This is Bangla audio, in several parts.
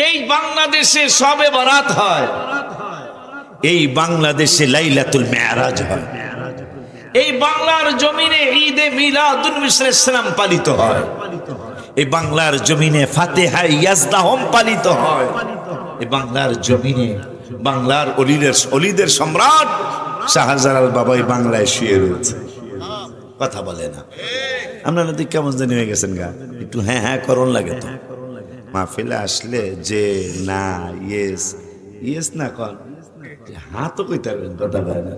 এই বাংলাদেশে শবে বরাত হয়, এই বাংলাদেশে লাইলাতুল মেরাজ হয়, এই বাংলার জমিনে ঈদে মিলাদুন নবী সাল্লাল্লাহু আলাইহি ওয়াসাল্লাম পালিত হয়, এই বাংলার জমিনে ফাতিহা ইয়াজদাহম পালিত হয়, এই বাংলার জমিনে বাংলার অলিদের সম্রাট শাহজালাল বাবাই বাংলায় শুয়ে রয়েছে। কথা বলে না? আপনারা দিক কেমন জানি হয়ে গেছেন গা, একটু হ্যাঁ হ্যাঁ করণ লাগে তো মাহফিলে আসলে, যে না ইয়েস ইয়েস না কর হ্যাঁ তো কইতে পারবেন, কথা বলে না,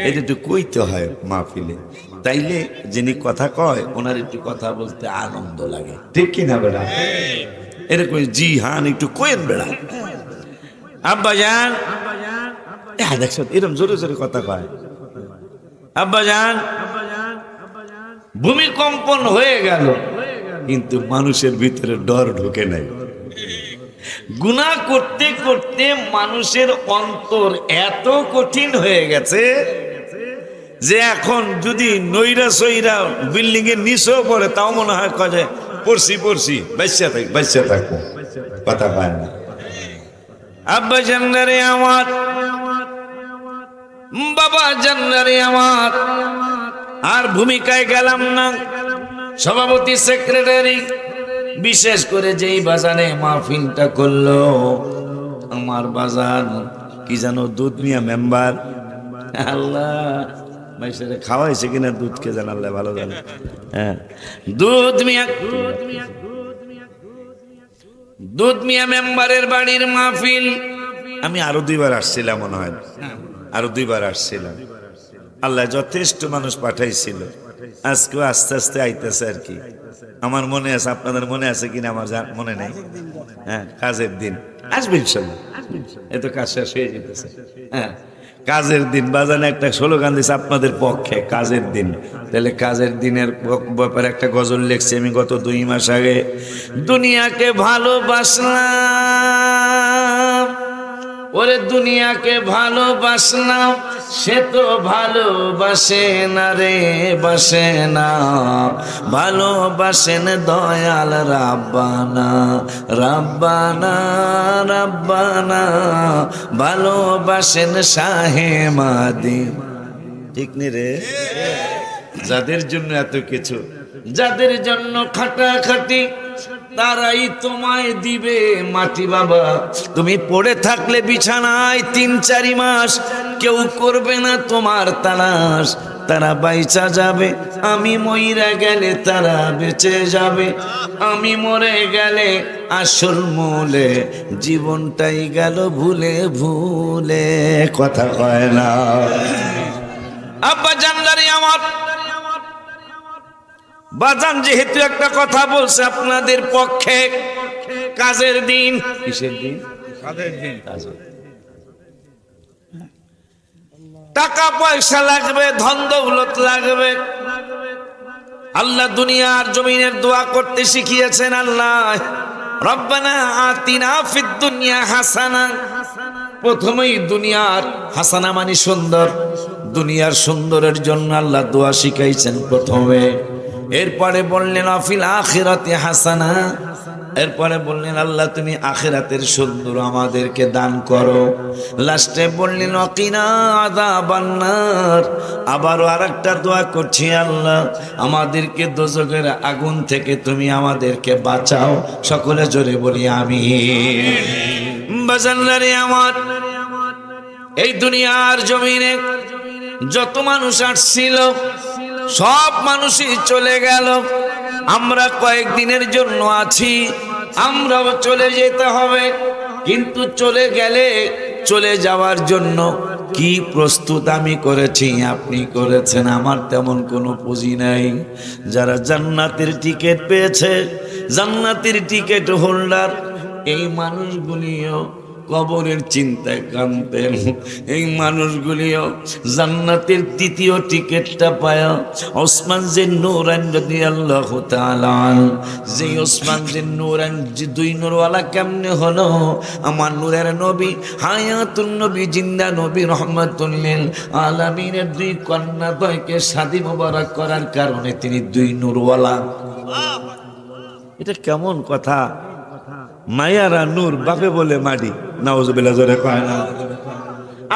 এটা একটু কইতে হয় মাহফিলে, তাইলে যিনি কথা কয় ওনার একটু কথা বলতে আনন্দ লাগে, ঠিক কিনা বেড়া? এরকম জি হান একটু কয়েন বেড়া আব্বাজান, দেখছো এরকম জোরে জোরে কথা কয় আব্বাজান। ভূমিকম্পন হয়ে গেল কিন্তু মানুষের ভিতরে ডর ঢুকে নাই। গুনাহ করতে করতে মানুষের অন্তর এত কঠিন হয়ে গেছে যে এখন যদি নইরা সইরা বিল্ডিং এর নিচেও পড়ে তাও মনে হয় কয়ে পড়ছি বাইসা থাকবো, কথা পায় না। আব্বা জান্নারে আমার, বাবা জান্নারে আমার, আর ভূমিকায় গেলাম না। সভাপতি, সেক্রেটারি, বিশেষ করে যেই বাজানে মাহফিলটা করলো আমার বাজান কি জানো দুধ মিয়া মেম্বার, আল্লাহ মাইসেরে খাওয়াইছে কিনা দুধকে জানালে ভালো জানে। হ্যাঁ, দুধ মিয়া মেম্বারের বাড়ির মাহফিল আমি আরো 2বার আসছিলাম, মনে হয় আরো 2বার আসছিলাম। আল্লাহ যথেষ্ট মানুষ পাঠাইছিল, আজকেও আস্তে আস্তে আইতেছে আর কি। আমার মনে আছে, আপনাদের মনে আছে কিনা আমার মনে নাই। হ্যাঁ, কাজের দিন আসবে ইনশাল্লাহ, এত কাজ শেষ হয়ে যেতেছে। হ্যাঁ, কাজের দিন বাজানে একটা স্লোগান দিয়েছে আপনাদের পক্ষে, কাজের দিন। তাহলে কাজের দিনের ব্যাপারে একটা গজল লিখছি আমি গত 2 মাস আগে। দুনিয়াকে ভালোবাসলাম, ওরে দুনিয়াকে ভালোবাসলাম, সে তো ভালোবাসে না রে, বাসে না। ভালোবাসেন দয়াল রাব্বানা, রাব্বানা রাব্বানা, ভালোবাসেন শাহে মাদিন। ঠিক নি রে? যাদের জন্য এত কিছু, যাদের জন্য খাটাখাটি, তারাই তোমায় দিবে মাটি। বাবা তুমি পড়ে থাকলে বিছানায় 3-4 মাস কেউ করবে না তোমার তালাশ, তারা বাইচা যাবে। আমি মইরা গেলে তারা বেঁচে যাবে, আমি মরে গেলে আসল মূলে জীবনটাই গেল ভুলে ভুলে। কথা কয় না? আব্বা জানলারি আমার বাজান যেহেতু একটা কথা বলছে আপনাদের পক্ষে, কাজের দিন। কিসের দিন? কাজের দিন। টাকা পয়সা লাগবে, ধন দৌলত লাগবে। আল্লাহ দুনিয়ার জমিনের দোয়া করতে শিখিয়েছেন। আল্লাহ রব্বানা আতিনা ফিদ দুনিয়া হাসানা। প্রথমেই দুনিয়ার হাসানা মানে সুন্দর, দুনিয়ার সুন্দরের জন্য আল্লাহ দোয়া শিখাইছেন প্রথমে। এরপরে বললেন আফিল আখিরাতে হাসানা, এরপরে বললেন আল্লাহ তুমি আখিরাতের সুন্দর আমাদেরকে দান করো। লাস্টে বললেন ওয়াকিনা আযাবান নার। আবারও আরেকটা দোয়া করছি, আল্লাহ আমাদেরকে দোজখের আগুন থেকে তুমি আমাদেরকে বাঁচাও। সকলে জোরে বলি আমিন। বাজানরে আমার, এই দুনিয়ার জমিনে যত মানুষ আসছিল সব মানুষই চলে গেল। আমরা কয়েকদিনের জন্য আছি, আমরাও চলে যেতে হবে। কিন্তু চলে গেলে চলে যাওয়ার জন্য কি প্রস্তুত আমি করেছি, আপনি করেছেন। আমার তেমন কোনো পুঁজি নাই। যারা জান্নাতের টিকিট পেয়েছে, জান্নাতের টিকিট হোল্ডার, এই মানুষগুলিও কবরের চিন্তায় কাঁদতেন। এই মানুষগুলিও জান্নাতের 3য় টিকিটটা পায়া ওসমান জিন নূরান রাদিয়াল্লাহু তাআলা, যে ওসমান জিন নূরান, যে 2 নূরওয়ালা কেমনে হলো? আমার নূরের নবী, হায়াতুন নবী, জিন্দা নবী, রহমাতুল লিল আলামিনের 2 কন্যাদ্বয়কে শাদী মোবারক করার কারণে তিনি 2 নূরওয়ালা। এটা কেমন কথা? মায়ারা নূর বাপে বলে মাটি নাউজুবিল্লাহ জোরে কয় না।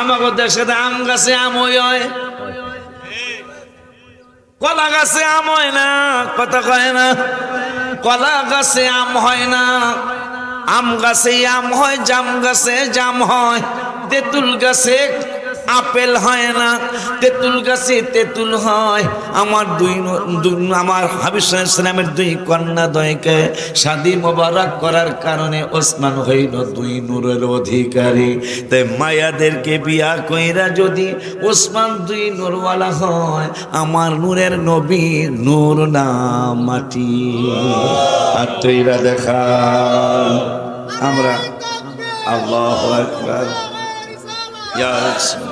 আমাদের দেশে আম গাছে আম হয়, কলা গাছে আম হয় না, কথা কয় না। কলা গাছে আম হয় না, আম গাছে আম হয়, জাম গাছে জাম হয়, তেঁতুল গাছে আপেল হয় না, তেঁতুল গাছে তেঁতুল হয়। আমার আমার হাবিব সাল্লাল্লাহু আলাইহি ওয়াসাল্লামের দুই কন্যা দয়কে শাদী মোবারক করার কারণে ওসমান হইল দুই নূরের অধিকারী। তাই মায়াদেরকে বিয়া কইরা যদি ওসমান দুই নূরওয়ালা হয়, আমার নূরের নবী নূর না মাটি। আর তৈরা দেখা আমরা আল্লাহু আকবার ইয়া রাসূল।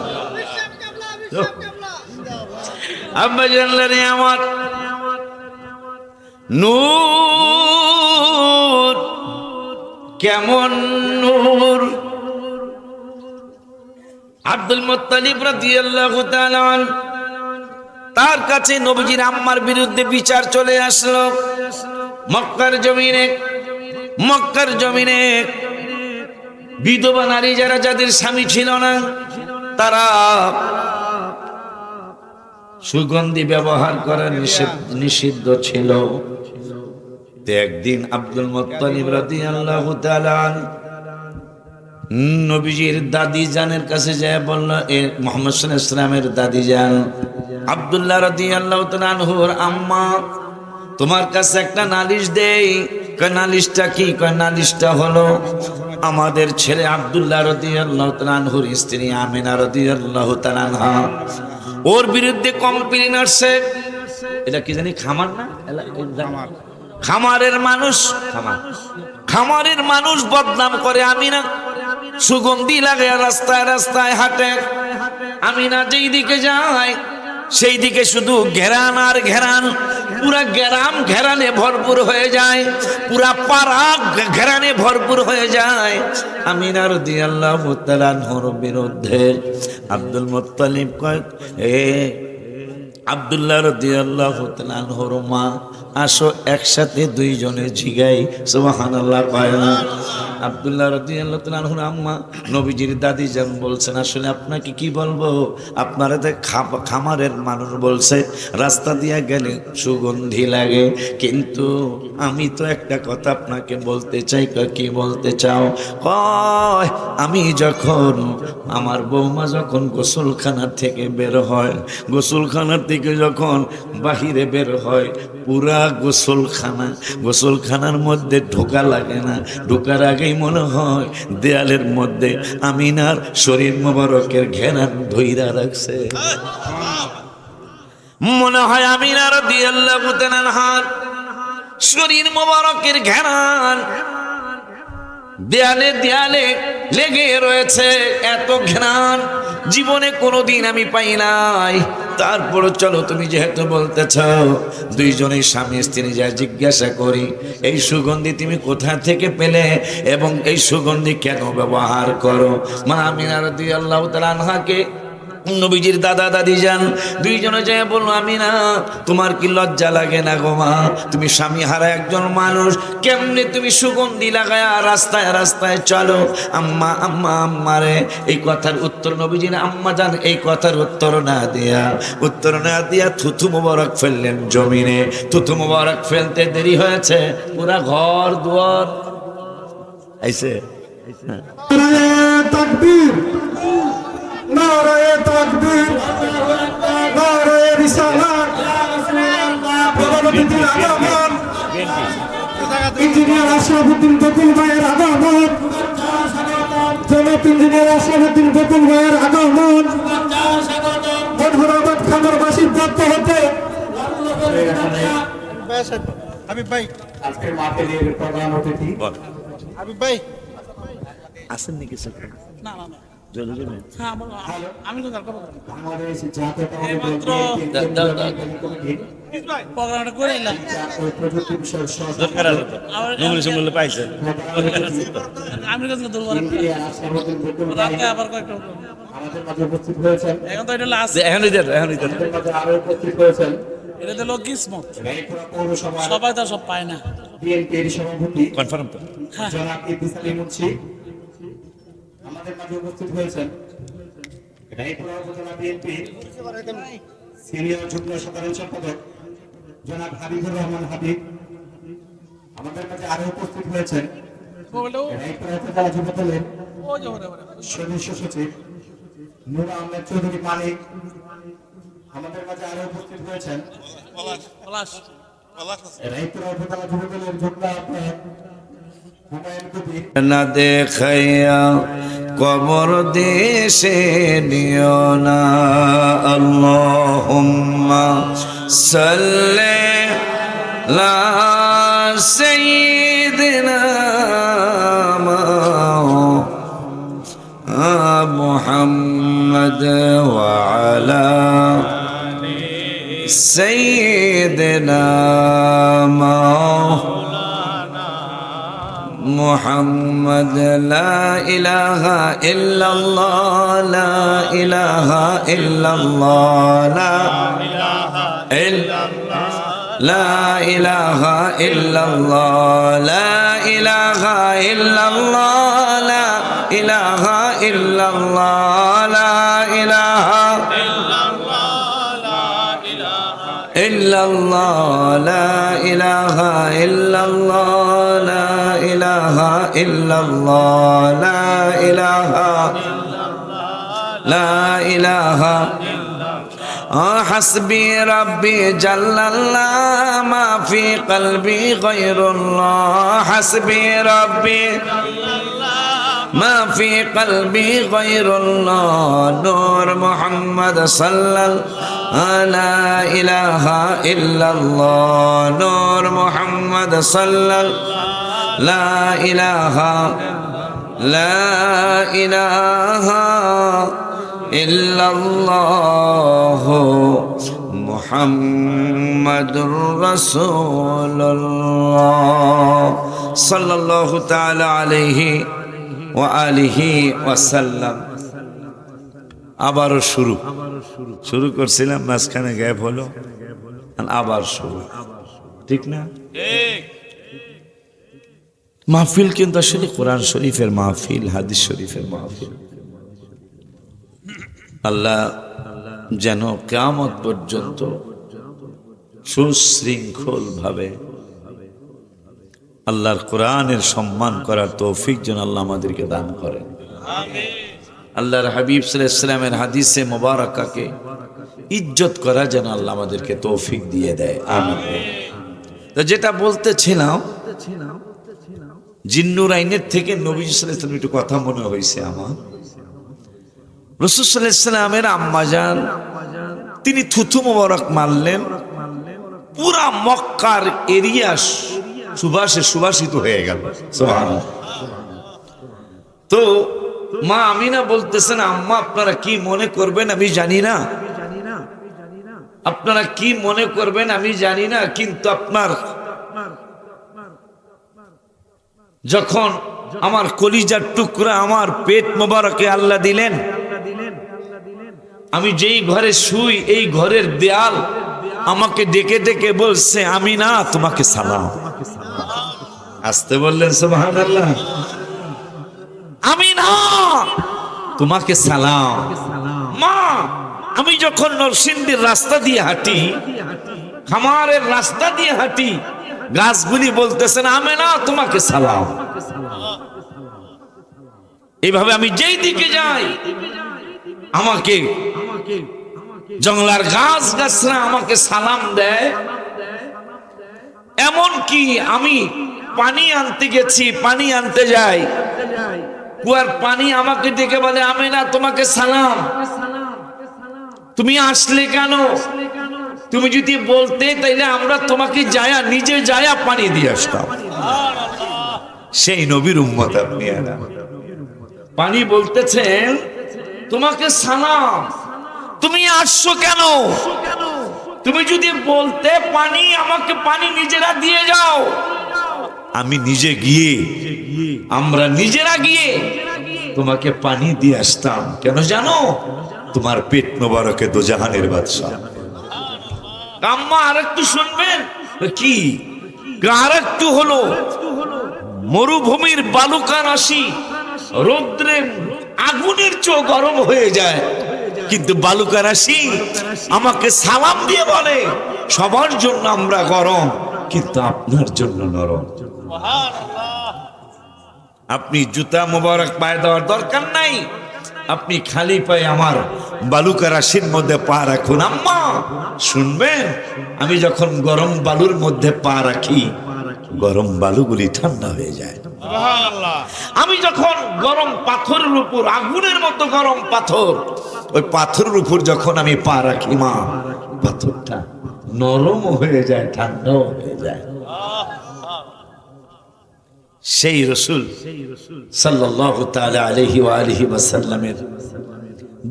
আব্বা জানলেন আমার নূর কেমন নূর। আব্দুল মুত্তালিব রাদিয়াল্লাহু তাআলা আনহু তার কাছে নবীজির আম্মার বিরুদ্ধে বিচার চলে আসলো। মক্কার জমিনে বিধবা নারী যারা, যাদের স্বামী ছিল না, তারা সুগন্ধি ব্যবহার করা নিষিদ্ধ ছিল। একদিন আব্দুল মুত্তালিব রাদিয়াল্লাহু তাআলা নবীজির দাদি জানের কাছে যায় বলল, এ মুহাম্মদ সাল্লাল্লাহু আলাইহি ওয়াসাল্লামের দাদি জান আব্দুল্লাহ রাদিয়াল্লাহু তাআলা আনহুর আম্মা, তোমার কাছে একটা নালিশ দেই। নালিশটা কি? নালিশটা হলো আমাদের ছেলে আব্দুল্লাহ রাদিয়াল্লাহু তাআলা আনহুর স্ত্রী আমিনা রাদিয়াল্লাহু তাআলা আনহা, ওর বিরুদ্ধে কমপ্লেইন আসছে। এটা কি জানি খামার না, খামারের মানুষ বদনাম করে আমিনা। সুগন্ধি লাগে রাস্তায় রাস্তায় হাঁটে, আমিনা যেই দিকে যায় সেই দিকে শুধু ঘেরান আর ঘেরান, পুরা গ্রাম ঘেরানে ভরপুর হয়ে যায়, পুরা পাড়া ঘেরানে ভরপুর হয়ে যায়। আমিনা রাদিয়াল্লাহু তাআলা আনহার বিরুদ্ধে আব্দুল মুত্তালিব কয়, এ আব্দুল্লাহ রাদিয়াল্লাহু তাআলা আনহুর মা, আসো একসাথে দুইজনে জিগাই। সুবহানাল্লাহ কয় না? আব্দুল্লাহ রাদিয়াল্লাহু তাআলা আনহুর আম্মা নবীজির দাদি জান বলছেন, আসলে আপনাকে কি বলবো, আপনারা তো খামারের মানুষ বলছে রাস্তা দিয়া গেলে সুগন্ধি লাগে, কিন্তু আমি তো একটা কথা আপনাকে বলতে চাই। কি বলতে চাও? কয়, আমি যখন আমার বৌমা যখন গোসলখানার থেকে বের হয়, গোসলখানার থেকে যখন বাহিরে বের হয়, পুরা গোসলখানার মধ্যে ঢোকা লাগে না, ঢোকার আগেই মনে হয় দেয়ালের মধ্যে আমিনার শরীর মোবারকের ঘেরান ধইরা রাখছে। মনে হয় আমিনা রাদিয়াল্লাহু তাআলা আনহার শরীর মোবারকের ঘেরান দেয়ালে দেয়ালে লেগে রয়েছে। এত ঘেরান জীবনে কোনোদিন আমি পাই নাই। তারপর চলো, তুমি যেহেতু বলতে চাও, দুইজনের স্বামী স্ত্রী যা জিজ্ঞাসা করি, এই সুগন্ধি তুমি কোথা থেকে পেলে এবং এই সুগন্ধি কেন ব্যবহার করো? মা আমিনা রাদিয়াল্লাহু তাআলা আনহাকে নবীজির দাদা দাদি যান দুইজনে যায় বললো, আমিনা তোমার কি লজ্জা লাগে না গো মা? তুমি স্বামী হারা একজন মানুষ, কেমনে তুমি সুগন্ধি লাগায়া রাস্তায় রাস্তায় চলো? আম্মা আম্মা আম্মারে এই কথার উত্তর নবীজির আম্মা জান এই কথার উত্তর না দিয়া থুথু মোবারক ফেললেন জমিনে। থুথু মোবারক ফেলতে দেরি হয়েছে, পুরা ঘর দুয়ার আইছে। তাকবীর, নারায়ে তাকবীর, নারায়ে রিসালাত, নবীজির আগমন, ইঞ্জিনিয়ার আশরাফুদ্দিন বকুল ভাইয়ের আগমন, জনাব ইঞ্জিনিয়ার আশরাফুদ্দিন বকুল ভাইয়ের আগমন, মধুরাবাদ খামারবাসীর পক্ষ হতে হাবিব ভাই, আজকে মাহফিলের প্রধান অতিথি হাবিব ভাই আসেন নাকি স্যার? না না না, জরুরি হ্যাঁ আমি তো দরকার আমাদের জাতীয় প্রোগ্রামটা করে এলাম। প্রযুক্তি বিষয়ক দরকার আছে তো, নমুনা সম্বন্ধে পাইছেন। আমি কাছে দূর ইঞ্জিনিয়ার আশরাফুদ্দিন বকুল ভাই রাতে আবার কয়েকটা আমাদের মাঝে উপস্থিত হয়েছেন। এখন তো এটা লাস্ট, এখনই দেন। আমাদের মাঝে আরো উপস্থিত হয়েছেন এটা তো লোক কিসমত, পৌরসভা সবাই তো সব পায় না। বিএনপির সভাপতি কনফার্ম তো জনাব ইদ্রিস আলী মুন্সি আমাদের মাঝে উপস্থিত হয়েছেন। রায়পুরা উপজেলা বিএনপির সিনিয়র যুগ্ম সাধারণ সম্পাদক জনাব হাবিবুর রহমান হাবিব আমাদের মাঝে আরো উপস্থিত হয়েছেন। রায়পুরা উপজেলা যুবদলের সদস্য সচিব নূর আহমেদ চৌধুরী মানিক আমাদের মাঝে আরো উপস্থিত হয়েছেন। রায়পুরা উপজেলা যুবদলের যুগ্ম আহ্বায়ক হুমায়ুন কবির না দেখাইয়া কবর দেশে নিও না। আল্লাহুম্মা সাল্লি লা সাইয়্যিদিনা মুহাম্মদ ওয়া আলা সাইয়্যিদিনা محمد لا إله إلا الله لا إله إلا الله لا إله لا إله إلا الله لا إله إلا الله لا إله إلا الله لا إله إلا الله لا إله إلا الله لا إله إلا الله لا إله لا إله حسبي ربي جل الله ما في قلبي غير الله حسبي ربي ما في قلبي غير الله نور محمد صلى الله لا إله إلا الله نور محمد صلى الله لا إله لا إله إلا الله محمد رسول الله صلى الله تعالى عليه وآله وسلم আবারও শুরু করছিলাম মাঝখানে গ্যাপ হলো আবার শুরু ঠিক না মাহফিল কিন্তু আসলে কোরআন শরীফের মাহফিল হাদিস শরীফের মাহফিল আল্লাহ যেন কিয়ামত পর্যন্ত সুশৃঙ্খল ভাবে আল্লাহর কোরআনের সম্মান করার তৌফিক যেন আল্লাহ আমাদেরকে দান করেন আল্লাহর হাবিব সাল্লাল্লাহু আলাইহি ওয়াসাল্লামের হাদিসে মুবারাকাকে ইজ্জত করা যেন আল্লাহ আমাদেরকে তৌফিক দিয়ে দেয় আমিন। তো যেটা বলতেছিলাম জিন্নুর আইনের থেকে নবী সাল্লাল্লাহু আলাইহি ওয়াসাল্লাম একটু কথা মনে হয়েছে আমার। রাসূল সাল্লাল্লাহু আলাইহি ওয়াসাল্লামের আম্মাজান তিনি থুথু মোবারক মারলেন, পুরা মক্কার এরিয়া সুবাসে সুবাসিত হয়ে গেল। সুবহানাল্লাহ। তো মা আমিনা বলতেছেন, আম্মা আপনারা কি মনে করবেন আমি জানি না, আপনারা কি মনে করবেন আমি জানি না, কিন্তু আপনার যখন আমার কলিজার টুকরা আমার পেট মোবারকে আল্লাহ দিলেন, আমি যেই ঘরে শুই এই ঘরের দেয়াল আমাকে ডেকে ডেকে বলছে আমিনা তোমাকে সালাম। আসতে বললেন সুবহানাল্লাহ। আমিনা তোমাকে সালাম। মা আমি যখন নরসিংদীর রাস্তা দিয়ে হাঁটি, খামারের রাস্তা দিয়ে হাঁটি, গাছগুলি বলতেছেন আমিনা তোমাকে সালাম। এইভাবে আমি যেই দিকে যাই আমাকে জঙ্গলার গাছ গাছরা আমাকে সালাম দেয়। এমন কি আমি পানি আনতে গেছি, পানি আনতে যাই, কুয়ার পানি আমাকে ডেকে বলে আমিনা তোমাকে সালাম। তুমি আসলে কেন? তুমি যদি বলতে তাইলে আমরা তোমাকে যায়া নিজে যায়া পানি দিয়ে আসতাম। সেই নবীর উম্মত আপনি। পানি বলতেছেন তোমাকে সালাম, তুমি আসছো কেন? তুমি যদি বলতে পানি আমাকে পানি নিজেরা দিয়ে যাও, আমি নিজে গিয়ে আমরা নিজেরা গিয়ে তোমাকে পানি দিয়ে আসতাম। কেন জানো? তোমার পেট মোবারকে দোজাহানের বাদশা। আম্মা আরেকটু শুনবেন কি? আর একটু হলো মরুভূমির বালুকা রাশি রৌদ্রে আগুনের চেয়ে গরম হয়ে যায়, কিন্তু বালুকা রাশি আমাকে সালাম দিয়ে বলে সবার জন্য আমরা গরম, কিন্তু আপনার জন্য নরম। আপনি জুতা মোবারক পায়ে দেওয়ার দরকার নাই, আপনি খালি পায়ে আমার বালুকা রাশির মধ্যে পা রাখুন। আম্মা শুনবেন, আমি যখন গরম বালুর মধ্যে পা রাখি গরম বালুগুলি ঠান্ডা হয়ে যায়। আমি যখন গরম পাথরের উপর, আগুনের মতো গরম পাথর, ওই পাথরের উপর যখন আমি পা রাখি মা, পাথরটা নরম হয়ে যায়, ঠান্ডাও হয়ে যায়। সেই রাসূল সাল্লাল্লাহু তাআলা আলাইহি ওয়া আলিহি ওয়াসাল্লামের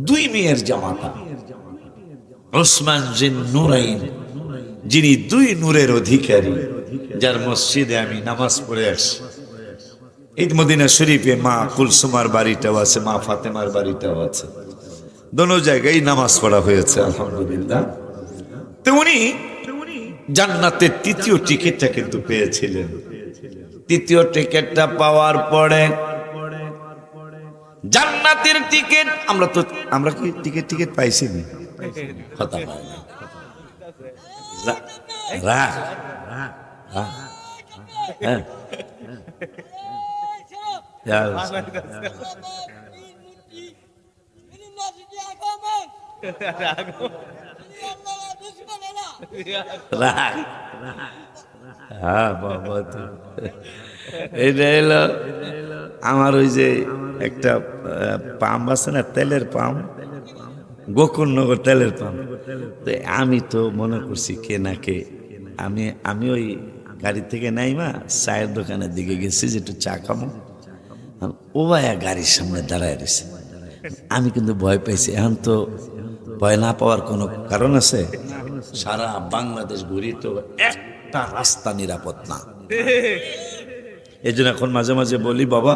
দুই মেয়ের জামাতা উসমান জিন নুরাইন, যিনি দুই নূরের অধিকারী, যার মসজিদে আমি নামাজ পড়ে আসি। এই মদিনা শরীফে মা কুলসুমার বাড়িটাও আছে, মা ফাতেমার বাড়িটাও আছে, দোনো জায়গায় নামাজ পড়া হয়েছে আলহামদুলিল্লাহ। তো উনি জান্নাতের তৃতীয় টিকিটটা কিন্তু পেয়েছিলেন। তৃতীয় টিকিটটা পাওয়ার পরে জান্নাতের টিকিট, আমরা কি টিকিট পাইছি না? কথা পাই না। রাখ হ্যাঁ এটা এলো আমার ওই যে একটা পাম্প আছে না, তেলের পাম্প, গোকুলনগর তেলের পাম্প। তো আমি তো মনে করছি কে না কে, আমি ওই গাড়ি থেকে নাইমা চায়ের দোকানের দিকে গেছি যে একটু চা খাবো। ও ভাইয়া গাড়ির সামনে দাঁড়ায় রয়েছে, আমি কিন্তু ভয় পাইছি। এখন তো ভয় না পাওয়ার কোনো কারণ আছে? সারা বাংলাদেশ ঘুরি তো একটা রাস্তা নিরাপদ না। এই জন্য এখন মাঝে মাঝে বলি বাবা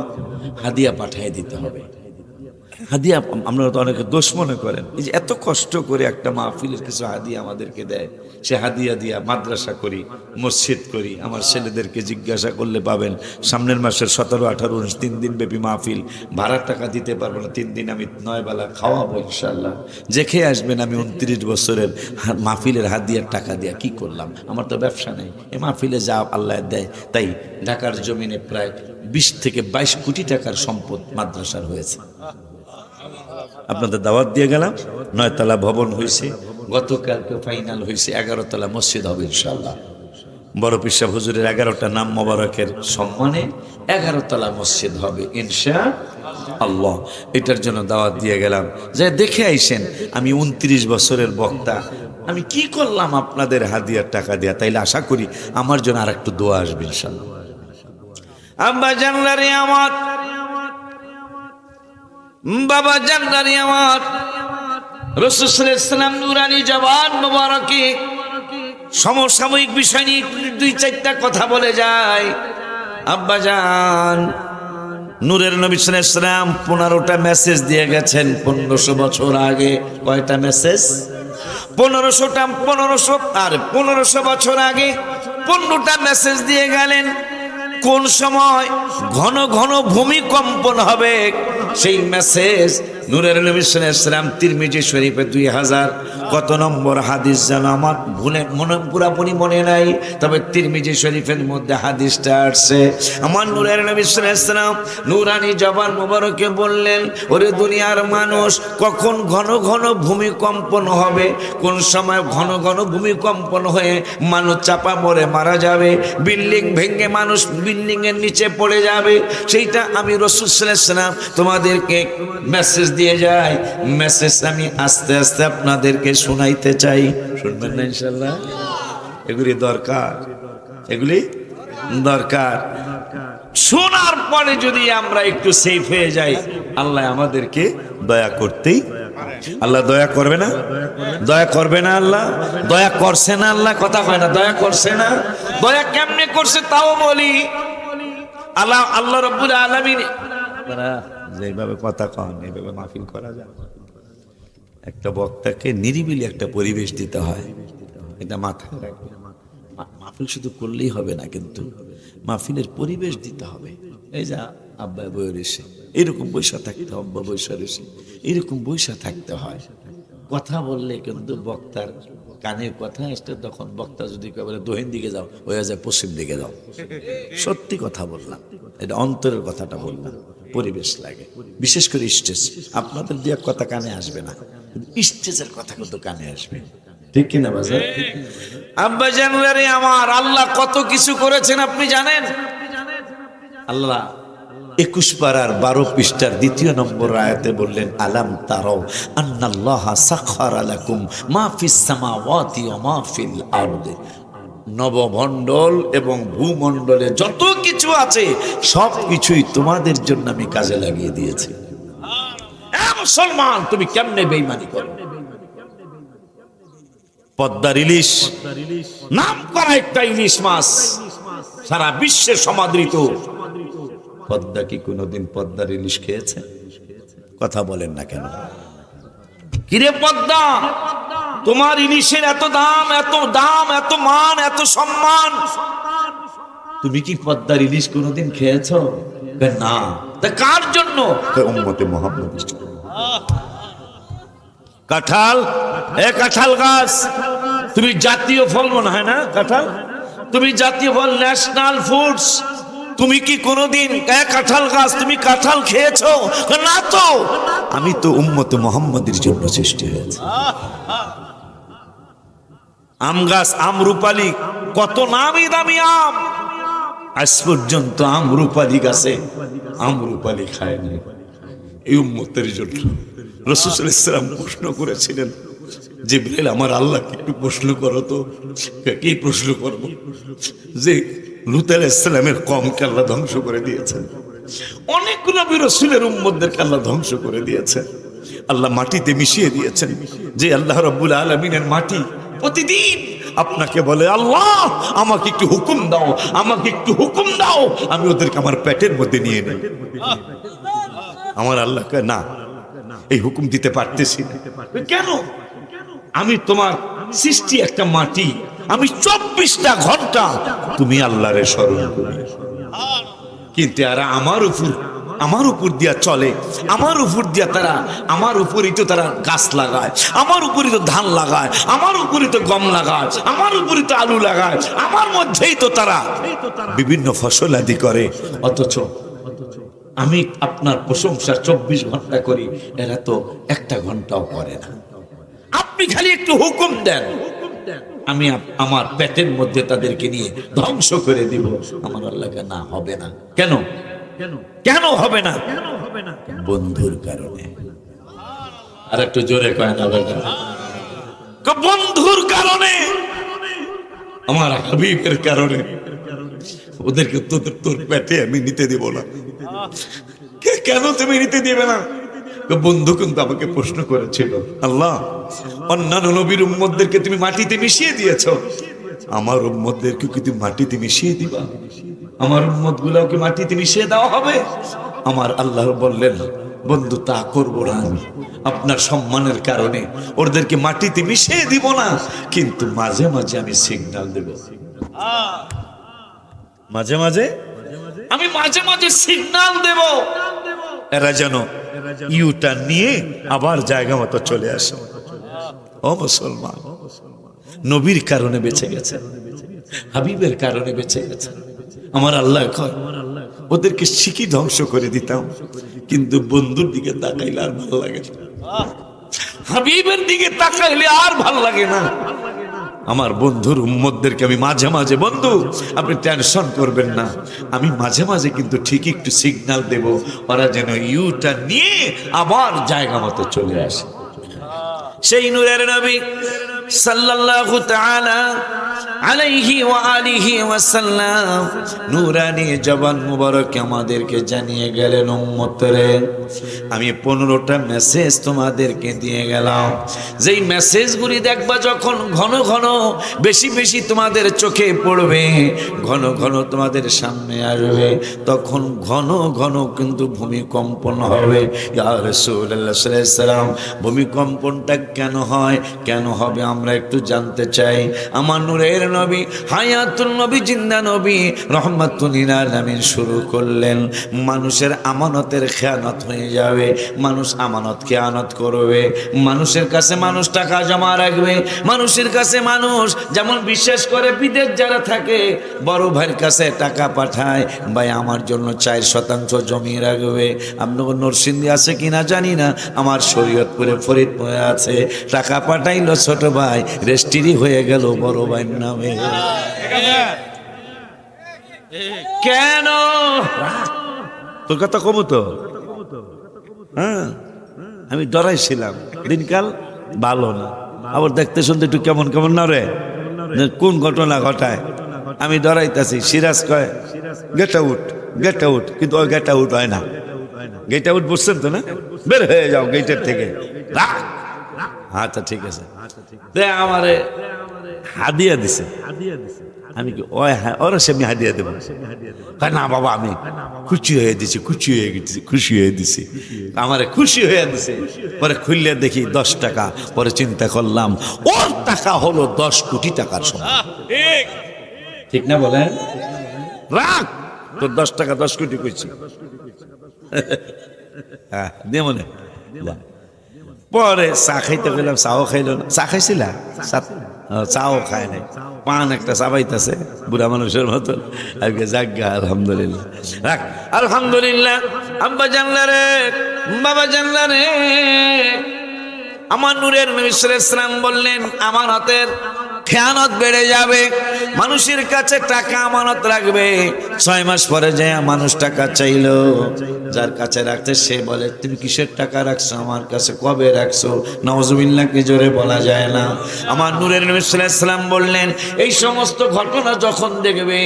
হাদিয়া পাঠিয়ে দিতে হবে। হাদিয়া আমরা তো অনেকে দোষ মনে করেন, এই যে এত কষ্ট করে একটা মাহফিলের কিছু হাদিয়া আমাদেরকে দেয়, সে হাদিয়া দিয়া মাদ্রাসা করি, মসজিদ করি। আমার ছেলেদেরকে জিজ্ঞাসা করলে পাবেন সামনের মাসের 17, 18, 19 3 দিন ব্যাপী মাহফিল, ভাড়ার টাকা দিতে পারবো না, 3 দিন আমি 9 বেলা খাওয়াবো ইনশাল্লাহ। যে খেয়ে আসবেন আমি 29 বছরের মাহফিলের হাদিয়ার টাকা দিয়া কি করলাম? আমার তো ব্যবসা নেই, এই মাহফিলে যা আল্লাহ দেয় তাই। ঢাকার জমিনে প্রায় 20 থেকে 22 কোটি টাকার সম্পদ মাদ্রাসার হয়েছে। আপনাদের দাওয়াত দিয়ে গেলাম, 9 তলা ভবন হয়েছে, গতকালকে ফাইনাল হয়েছে, 11 তলা মসজিদ হবে ইনশাআল্লাহ। বড় পীর হুজুরের 11টা নাম মোবারকের সম্মানে 11 তলা মসজিদ হবে ইনশাআল্লাহ। এটার জন্য দাওয়াত দিয়ে গেলাম, যে দেখে আইসেন আমি 29 বছরের বক্তা, আমি কি করলাম আপনাদের হাদিয়ার টাকা দেয়া। তাইলে আশা করি আমার জন্য আর একটু দোয়া আসবে ইনশাআল্লাহ। আব্বা জানলারে আমার, বাবা জানলারে আমার, রাসূল সাল্লাল্লাহু আলাইহি ওয়াসাল্লাম নূরানি জবান মোবারকে সমসাময়িক বিষয় নিয়ে 2-4টা কথা বলে যায়। আব্বা জান নূরের নবী সাল্লাল্লাহু আলাইহি ওয়াসাল্লাম 15টা মেসেজ দিয়ে গেছেন 1500 বছর আগে। কয়টা মেসেজ? 1500 আর 1500 বছর আগে 15টা মেসেজ দিয়ে গেলেন। কোন সময় ঘন ঘন ভূমিকম্পন হবে সেই মেসেজ নূরের নবী সাল্লাল্লাহু আলাইহি ওয়াসাল্লাম তিরমিজি শরীফে 2000 কত নম্বর হাদিস যেন আমার পুরাপুরি মনে নাই, তবে তিরমিজি শরীফের মধ্যে হাদিসটা আসছে। আমার নূরের নবী সাল্লাল্লাহু আলাইহি ওয়াসাল্লাম নূরানি জবান মোবারকে বললেন, ওরে দুনিয়ার মানুষ, কখন ঘন ঘন ভূমিকম্পন হবে, কোন সময় ঘন ঘন ভূমিকম্পন হয়ে মানুষ চাপা পড়ে মারা যাবে, বিল্ডিং ভেঙে মানুষ বিল্ডিং এর নিচে পড়ে যাবে, সেইটা আমি রাসূল সাল্লাল্লাহু আলাইহি ওয়াসাল্লাম তোমাদেরকে মেসেজ দিয়ে যাই। মেসেজ আমি আস্তে আস্তে আপনাদেরকে শোনাইতে চাই, শুনবেন না ইনশাআল্লাহ? এগুলি দরকার, এগুলি দরকার। শোনার পরে যদি আমরা একটু সেফ হয়ে যাই, আল্লাহ আমাদেরকে দয়া করতেই, আল্লাহ দয়া করবে না? দয়া করবে না? আল্লাহ দয়া করছে না? আল্লাহ কথা হয় না, দয়া করছে না? দয়া কেমনে করছে তাও বলি। আল্লাহ রাব্বুল আলামিন যেভাবে কথা কন এইভাবে মাহফিল করা যায়। একটা বক্তাকে নিরিবিলি একটা পরিবেশ দিতে হয়, এটা মাথায় রাখবে। মাহফিল শুধু করলেই হবে না, কিন্তু মাহফিলের পরিবেশ দিতে হবে। এই যা আব্বা বইয়ের এসে এরকম বৈশা থাকতে হবে, আব্বা বৈশার এসে এরকম বৈশা থাকতে হয়। কথা বললে কিন্তু বক্তার কানে কথা আসতে, তখন বক্তা যদি একেবারে দক্ষিণ দিকে যাও হয়ে যায় পশ্চিম দিকে যাও। সত্যি কথা বললাম, এটা অন্তরের কথাটা বললাম। পরিবেশ লাগে, বিশেষ করে স্টেজ। আপনাদের দিয়ে কথা কানে আসবে না, স্টেজের কথা কিন্তু কানে আসবে, ঠিক কিনা বাজার? আব্বা জানুয়ারি আমার, আল্লাহ কত কিছু করেছেন আপনি জানেন? আল্লাহ 21 পারার 12 পৃষ্ঠার 2 নম্বর আয়াতে বললেন, আলাম তারাও আন্নাল্লাহা সাখারা লাকুম মা ফিস সামাওয়াতি ওয়া মা ফিল আরদি। নবমণ্ডল এবং ভূমণ্ডলে যত কিছু আছে সব কিছুই তোমাদের জন্য আমি কাজে লাগিয়ে দিয়েছি। মুসলমান, তুমি কেমনে বেঈমানি করো? পদ্মার ইলিশ, নাম করা একটা ইলিশ মাছ, সারা বিশ্বে সমাদৃত। পদ্মা কি কোনোদিন পদ্মার ইলিশ খেয়েছে? কথা বলেন না কেন? কিরে পদ্মা, তোমার ইলিশের এত দাম, এত দাম, এত মান, এত সম্মান, তুমি কি পদ্মার ইলিশ কোনোদিন খেয়েছো? না। তা কার জন্য? উম্মতে মুহাম্মদের জন্য। কাঁঠাল, কাঁঠাল গাছ তুমি জাতীয় ফল মনে হয় না কাঁঠাল? তুমি জাতীয় ফল, ন্যাশনাল ফুডস। তুমি কি কোনোদিন কাঁঠাল গাছ তুমি কাঁঠাল খেয়েছো? না তো। আমি তো উম্মতে মুহাম্মদের জন্য সৃষ্টি হয়েছে। আম গাছ, আমরুপালি, কত নামি দামি আম, আজ পর্যন্ত আমরুপালি গাছে আমরুপালি খায়নি, এই উম্মতের জন্য। রাসূল সাল্লাল্লাহু আলাইহি ওয়াসাল্লাম প্রশ্ন করেছিলেন, জিবরাইল আমার আল্লাহকে একটু প্রশ্ন করো তো। কি প্রশ্ন করবো? যে লূত আলাইহিস সালামের কওমকে আল্লাহ ধ্বংস করে দিয়েছেন, অনেকগুলো নবী রাসূলের উম্মতদেরকে আল্লাহ ধ্বংস করে দিয়েছেন, আল্লাহ মাটিতে মিশিয়ে দিয়েছেন। যে আল্লাহ রাব্বুল আলামিনের মাটি প্রতিদিন আপনাকে বলে, আল্লাহ আমাকে একটু হুকুম দাও, আমাকে একটু হুকুম দাও, আমি ওদেরকে আমার পেটের মধ্যে নিয়ে নেই। আমার আল্লাহকে না, এই হুকুম দিতে পারতেছি না। কেন? আমি তোমার সৃষ্টি একটা মাটি, আমি 24টা ঘন্টা তুমি আল্লাহরে স্মরণ করি, কিন্তু এরা আমার উপর দিয়া চলে, আমার উপর দিয়া তারা, আমার উপরই তো তারা গাছ লাগায়, আমার উপরই তো ধান লাগায়, আমার উপরই তো গম লাগায়, আমার উপরই তো আলু লাগায়, আমার মধ্যেই তো তারা বিভিন্ন ফসল আদি করে। অথচ আমি আপনার প্রশংসা 24 ঘন্টা করি, এরা তো 1টা ঘন্টাও করে না। আপনি খালি একটু হুকুম দেন, আমি আমার পেটের মধ্যে তাদেরকে নিয়ে ধ্বংস করে দিব। আমার আল্লাহকে না, হবে না। কেন? কেন হবে না? বন্ধুর কারণে। আর একটু জোরে কয় না বেটা, বন্ধুর কারণে, আমার হাবিবের কারণে। ওদেরকে তোর পেটে আমি নিতে দেব না। কেন তুমি নিতে দিবে না? বন্ধু কিন্তু আমাকে প্রশ্ন করেছিল, আল্লাহ অন্যান্য নবীর উম্মতদেরকে তুমি মাটিতে মিশিয়ে দিয়েছো, আমার উম্মতদেরকে কি তুমি মাটিতে মিশিয়ে দিবা? আমার উম্মত গুলাকে মাটিতে মিশিয়ে দেওয়া হবে? আমার আল্লাহ বললেন, বন্ধু তা করবো না আমি, আপনার সম্মানের কারণে ওদেরকে মাটিতে মিশিয়ে দিব না, কিন্তু মাঝে মাঝে আমি সিগন্যাল দেব। মাঝে মাঝে আমি সিগন্যাল দেব, এরা যেন ইউটার্ন নিয়ে আবার জায়গা মতো চলে আসে। ও মুসলমান, নবীর কারণে বেঁচে গেছে, হাবিবের কারণে বেঁচে গেছে। আমার আল্লাহ কয়, ওদেরকে শিখি ধ্বংস করে দিতাম, কিন্তু বন্ধুর দিকে তাকাইলে আর ভালো লাগে না, হাবিবের দিকে তাকাইলে আর ভালো লাগে না। আমার বন্ধুর উম্মতদেরকে আমি মাঝে মাঝে, বন্ধু আপনি টেনশন করবেন না, আমি মাঝে মাঝে কিন্তু ঠিক একটু সিগন্যাল দেব, ওরা যেন ইউটা নিয়ে আবার জায়গা মতো চলে আসে। সেই নূরের নবী সাল্লাল্লাহু তাআলা আলাইহি ওয়া আলিহি ওয়াসাল্লাম নূরানি জবান মুবারক আমাদেরকে জানিয়ে গেলেন, উম্মতরে আমি 15টা মেসেজ তোমাদেরকে দিয়ে গেলাম। যেই মেসেজগুলি দেখবা যখন ঘন ঘন বেশি বেশি তোমাদের চোখে পড়বে, ঘন ঘন তোমাদের সামনে আসবে, তখন ঘন ঘন কিন্তু ভূমিকম্পন হবে। ইয়া রাসূলুল্লাহ সাল্লাল্লাহু আলাইহি ওয়াসাল্লাম, ভূমিকম্পনটা কেন হয়, কেন হবে? আমরা একটু জানতে চাই। আমার নূরের নবী, হায়াতুল নবী, জিন্দা নবী রহমাতুল লিল আলামিন শুরু করলেন, মানুষের আমানতের খেয়ানত হয়ে যাবে, মানুষ আমানত খেয়ানত করবে, মানুষের কাছে মানুষ টাকা জমা রাখবে, মানুষের কাছে মানুষ যেমন বিশ্বাস করে বিদেশ যারা থাকে বড় ভাইয়ের কাছে টাকা পাঠায়, ভাই আমার জন্য 4% জমি রাখবে। আপনার নরসিংদী আছে কিনা জানি না, আমার শরীয়তপুরে ফরিদপুরে আছে, টাকা পাঠাইলো ছোট ভাই, রেজিস্ট্রি হয়ে গেল বড় ভাইয়ের নামে। কেন? তোর কথা কম তো, হ্যাঁ আমি ডরাইছিলাম, দিনকাল ভালো না, আবার দেখতে শুনতে একটু কেমন কেমন না রে, কোন ঘটনা ঘটায় আমি ডরাইতেছি। সিরাজ কয় গেট আউট, গেট আউট, কিন্তু ওই গেট আউট হয় না। গেট আউট বুঝছেন তো না, বের হয়ে যাও গেটের থেকে। আচ্ছা ঠিক আছে, আমারে হাদিয়া দিছে, আমি কি ওরা সেমনি হাদিয়া দেবো? না বাবা আমি খুশি হয়ে দিছি, খুশি হয়ে গেছি, খুশি হয়ে দিছি, আমারে খুশি হয়ে দিছে। পরে খুললে দেখি 10 টাকা, পরে চিন্তা করলাম ওর টাকা হলো 10 কোটি টাকার সমান। ঠিক না বলেন? রাখ তোর 10 টাকা 10 কোটি কইছি। হ্যাঁ দিয়ে মনে পরে চা খাইতে গেলাম, চাও খাইলো না। চা খাইছিলা? চাও খায় নাই, পান একটা চাবাইতেছে বুড়া মানুষের মতন। আজকে জাগা আলহামদুলিল্লাহ, রাখ আলহামদুলিল্লাহ। আব্বা জানলা রে, বাবা জানলা রে, আমার নূরের নবী সাল্লাল্লাহু আলাইহি ওয়াসাল্লাম বললেন আমানতের খেয়ানত বেড়ে যাবে, মানুষের কাছে টাকা আমানত রাখবে, 6 মাস পরে যায় মানুষ টাকা চাইলো, যার কাছে রাখতে সে বলে তুমি কিসের টাকা রাখছো আমার কাছে, কবে রাখছো? নাউজুবিল্লাহ, কি জোরে বলা যায় না। আমার নূরের নবী সাল্লাল্লাহু আলাইহি ওয়াসাল্লাম বললেন এই সমস্ত ঘটনা যখন দেখবে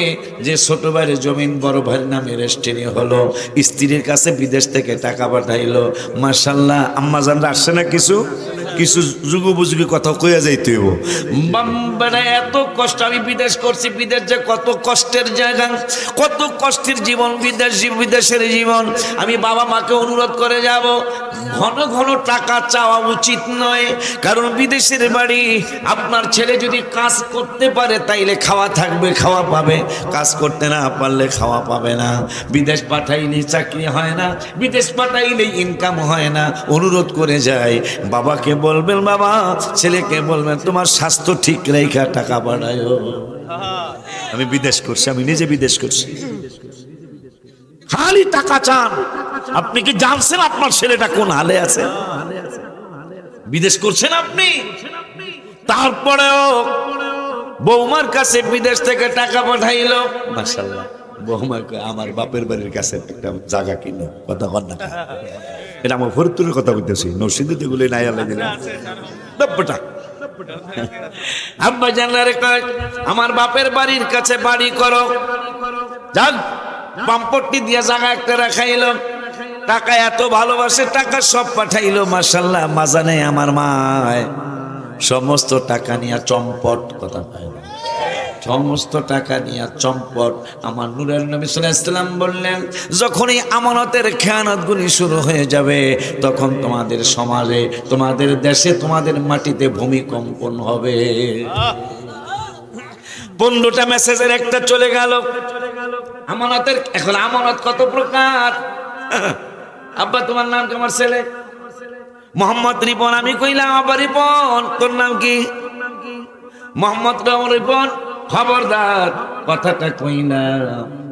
যে ছোট ভাইয়ের জমিন বড় ভাইয়ের নামে রেজিস্ট্রি হলো, স্ত্রীর কাছে বিদেশ থেকে টাকা পাঠাইলো, মাশাআল্লাহ আম্মাজানরা আসছে না, কিছু কিছু যুগোপযোগী কথা কইয়া যাইতে হইব। এত কষ্ট, আমি বিদেশ করছি, বিদেশ যে কত কষ্টের জায়গা, কত কষ্টের জীবন, বিদেশের জীবন। আমি বাবা মাকে অনুরোধ করে যাব, ঘন ঘন টাকা চাওয়া উচিত নয়, কারণ বিদেশের বাড়ি। আপনার ছেলে যদি কাজ করতে পারে তাইলে খাওয়া থাকবে, খাওয়া পাবে, কাজ করতে না পারলে খাওয়া পাবে না। বিদেশ পাঠাইলে চাকরি হয় না, বিদেশ পাঠাইলে ইনকাম হয় না। অনুরোধ করে যায়, বাবাকে বলবেন, বাবা ছেলেকে বলবেন তোমার স্বাস্থ্য ঠিক রেখা টাকা পাঠায়ো। আমি বিদেশ করছি, আমি নিজে বিদেশ করছি, খালি টাকা চান। আপনি কি জানছেন আপনার ছেলেটা কোন হালে আছে? বিদেশ করছেন আপনি, তারপরেও বৌমার কাছে বিদেশ থেকে টাকা পাঠাইলো, মাশাআল্লাহ। বৌমা আমার বাপের বাড়ির কাছে একটা জায়গা কিনো, কথা কর না, এটা আমার ফরিদপুরের কথা বলতেছি, নরসিংদীতে গুলি নাই আল্লাহ দিলাম। আব্বা জানলারে কয় আমার বাপের বাড়ির কাছে বাড়ি করো, যাক পাম্পট্টি দিয়া জায়গা একটা রাখাইলো, টাকা এত ভালোবাসে, টাকা সব পাঠাইলো, মাশাআল্লাহ। মাজানে আমার মায় সমস্ত টাকা নিয়ে চম্পট, কথা পায় সমস্ত টাকা নিয়ে চম্পট। আমার নূরের নবী সাল্লাল্লাহু আলাইহি ওয়াসাল্লাম বললেন যখনই আমানতের খেয়ানতগুলি শুরু হয়ে যাবে তখন তোমাদের সমাজে, তোমাদের দেশে, তোমাদের মাটিতে ভূমিকম্পন হবে। 15টা মেসেজের একটা চলে গেল আমানতের। এখন আমানত কত প্রকার? আব্বা তোমার নাম কি? আমার ছেলে মোহাম্মদ রিপন। আমি কইলাম আব্বা রিপন তোর নাম কি? মোহাম্মদ রিপন। খবরদার কথাটা কই না,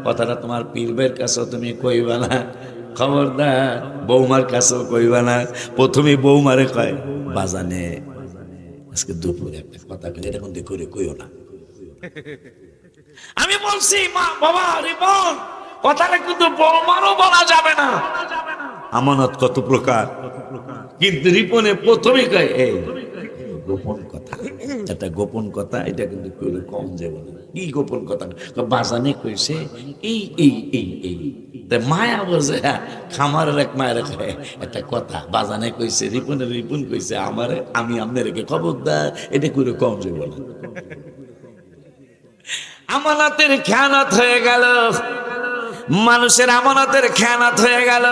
কথাটা তোমার পীরের কাছেও তুমি কইবা না, খবরদার বৌমার কাছেও কইবা না। প্রথমে বৌমারে কয় বাজানে আজকে দুপুরে একটা কথা কইলে এরকম করে কইও না। আমি বলছি মা বাবা রিপন কথাটা কিন্তু বৌমারও বলা যাবে না। আমানত কত প্রকার, কিন্তু রিপনে প্রথমে কয় এই গোপন কথা, এটা গোপন কথা, এটা কিন্তু কম যাবে না। কি গোপন কথা? বাজানে কইছে এই এই এই এই মায়া বলছে, হ্যাঁ খামারের এক মায়ের একটা কথা বাজানে কইছে, রিপন কইছে আমারে, আমি আপনার খবরদার এটা করে কম যাবে না। আমানতের খেয়ানত হয়ে গেল, মানুষের আমানতের খেয়ানত হয়ে গেল।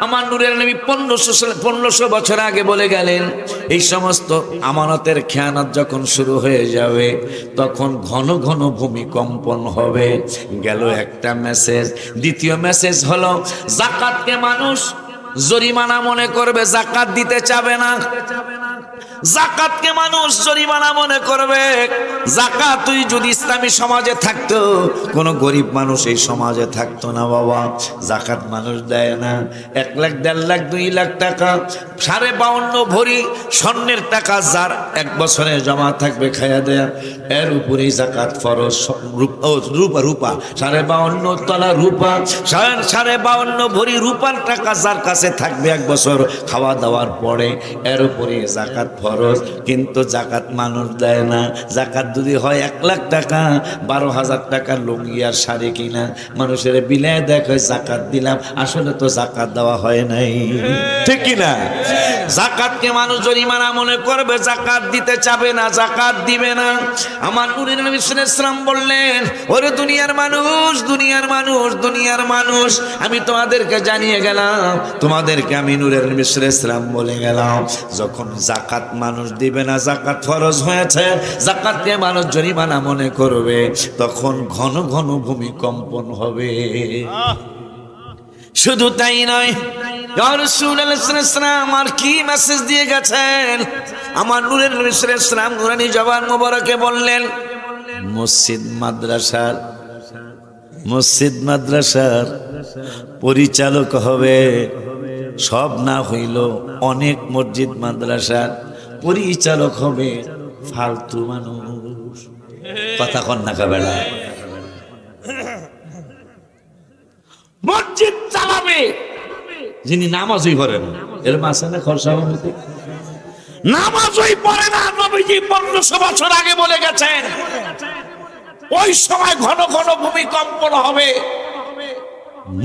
আমার নূরের নবী 1500 বছর আগে বলে গেলেন, এই সমস্ত আমানতের খেয়ানত যখন শুরু হয়ে যাবে তখন ঘন ঘন ভূমিকম্পন হবে। গেল একটা মেসেজ। দ্বিতীয় মেসেজ হলো যাকাতকে মানুষ জরিমানা মনে করবে, যাকাত দিতে চাবে না। যাকাতকে মানুষ জরিমানা মনে করবে। যাকাত তুই যদি ইসলামী সমাজে থাকতো, কোন গরিব মানুষ এই সমাজে থাকতো না বাবা। যাকাত মানুষ দেয় না। 1 লাখ 1.5 লাখ 2 লাখ টাকা 52.5 ভরি স্বর্ণের টাকা যার 1 বছরে জমা থাকবে খাইয়া দেয়া, এর উপরেই যাকাত ফরজ। রূপা 52.5 তলা রূপা, 52.5 ভরি রূপার টাকা যার কাছে থাকবে 1 বছর খাওয়া দাওয়ার পরে, এর উপরে যাকাত ফরজ। কিন্তু যাকাত মানুষ দেয় না। যাকাত যদি হয় 1 লাখ টাকা, 12,000 টাকার লুঙ্গি আর শাড়ি কিনা মানুষের বিলায় দেখে যাকাত দিলাম, আসলে তো যাকাত দেওয়া হয় নাই, ঠিক কিনা? যাকাতকে মানুষ জরিমানা মনে করবে, যাকাত দিতে চাবে না, যাকাত দিবে না। আমার নূরের নবী সাল্লাল্লাহু আলাইহি ওয়াসাল্লাম বললেন, ওরে দুনিয়ার মানুষ, দুনিয়ার মানুষ, দুনিয়ার মানুষ, আমি তোমাদেরকে জানিয়ে গেলাম, তোমাদেরকে আমি নূরের নবী সাল্লাল্লাহু আলাইহি ওয়াসাল্লাম বলে গেলাম, যখন যাকাত মানুষ দিবে না, যাকাত ফরজ হয়েছে, যাকাতকে মানুষ জরিমানা মনে করবে, তখন ঘন ঘন ভূমিকম্পন হবে। শুধু তাই নয়, রাসূলুল্লাহ সাল্লাল্লাহু আলাইহি ওয়াসাল্লাম আর কি মেসেজ দিয়ে গেছেন। আমার নূরের নবী সাল্লাল্লাহু আলাইহি ওয়াসাল্লাম নুরানি জবান মোবারকে বললেন, মসজিদ মাদ্রাসার পরিচালক হবে, সব না হইল অনেক মসজিদ মাদ্রাসার পরিচালক হবে ফালতু মানুষ। কথা কন না কাবেলা। মসজিদ চালাবে যিনি নামাজই পড়েন, এর মাসে না খরচা হবে, নামাজই পড়ে না। নবীজি 1500 বছর আগে বলে গেছেন, ওই সময় ঘন ঘন ভূমিকম্পন হবে।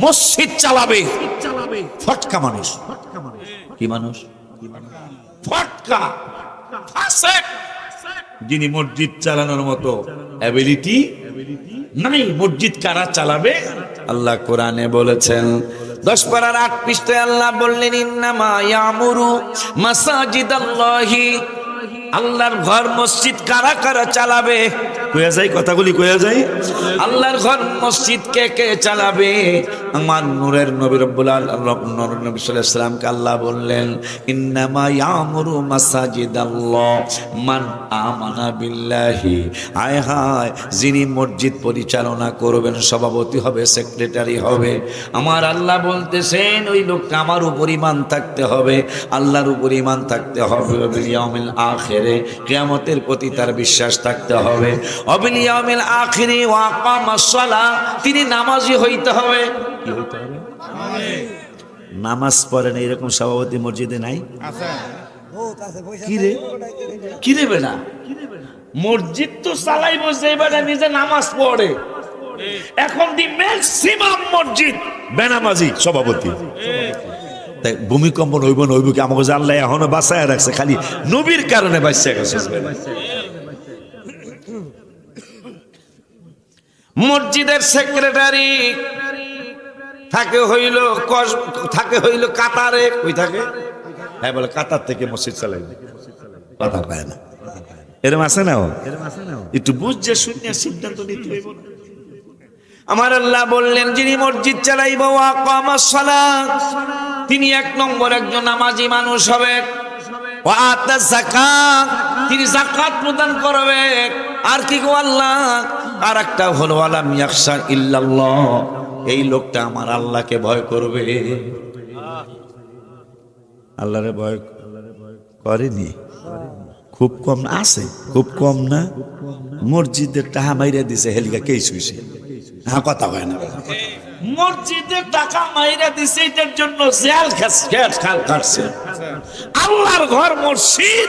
মসজিদ চালাবে ফটকা মানুষ। কি মানুষ? ফটকা ফাসেক, যিনি মসজিদ চালানোর মতো অ্যাবিলিটি নাই। মসজিদ কারা চালাবে? আল্লাহ কোরআনে বলেছেন 10 পারার 8 পৃষ্ঠায় আল্লাহ বললেন, ইন্নামা ইয়ামুরু মাসাজিদাল্লাহি, আল্লাহর ঘর মসজিদ কারা কারা চালাবে? কইয়া যায় কথাগুলি, কইয়া যায়। আল্লাহর ঘর মসজিদ কে কে চালাবে? আমার নূরের নবী রব্বুল আলামিন নবী সাল্লাল্লাহু আলাইহি ওয়াসাল্লামকে আল্লাহ বললেন, ইন্নামা ইয়ামুরু মাসাজিদাল্লাহ মান আমানা বিল্লাহি। আয় হায়, যিনি মসজিদ পরিচালনা করবেন, সভাপতি হবে, সেক্রেটারি হবে, আমার আল্লাহ বলতেছেন ওই লোকটা আমার উপর ঈমান থাকতে হবে, আল্লাহর উপর ঈমান থাকতে হবে, বিল ইয়াউমিল আখিরে, কিয়ামতের প্রতি তার বিশ্বাস থাকতে হবে, বিল ইয়াউমিল আখিরি ওয়া আকামাস সালাহ, তিনি নামাজি হইতে হবে। কি হইতে হবে? নামাজ পড়েন এরকম সভাপতি মসজিদে নাই? কি রে বেটা, মসজিদ তো চালাইব যে বেটা নিজে নামাজ পড়ে। এখন দি ম্যাক্সিমাম মসজিদ বেনামাজি সভাপতি। তাই ভূমিকম্পন হইব না হইব কি, আমাকে আল্লাহ এখনো বাঁচায় রাখছে, খালি নবীর কারণে বাঁচিয়ে গেছে। মসজিদের সেক্রেটারি থাকে হইল কাতারে। কই থাকে? হ্যাঁ বলে কাতার থেকে মসজিদ চালাই, কথা পায় না। এরম আছে না? একটু বুঝছে শুনে সিদ্ধান্ত নিতে হইব না। আমার আল্লাহ বললেন, যিনি মসজিদ চালাইব ওয়া আকামাস সালাত, তিনি 1 নম্বর একজন নামাজি মানুষ হবে। ওয়া আতা যাকাত, তিনি যাকাত প্রদান করবে। আর কি গো আল্লাহ? আর একটা হলো আলাম ইয়াখশা ইল্লাল্লাহ, এই লোকটা আমার আল্লাহকে ভয় করবে। আল্লাহরে ভয় করেনি? খুব কম আছে, খুব কম না। মসজিদের টাকা মাইরা দিছে, হেলিকা কে শুইছে? হ্যাঁ, কথা হয় না। মসজিদের টাকা মাইরা দিছে, এটার জন্য জেল খাল কাটছে। আল্লাহর ঘর মসজিদ,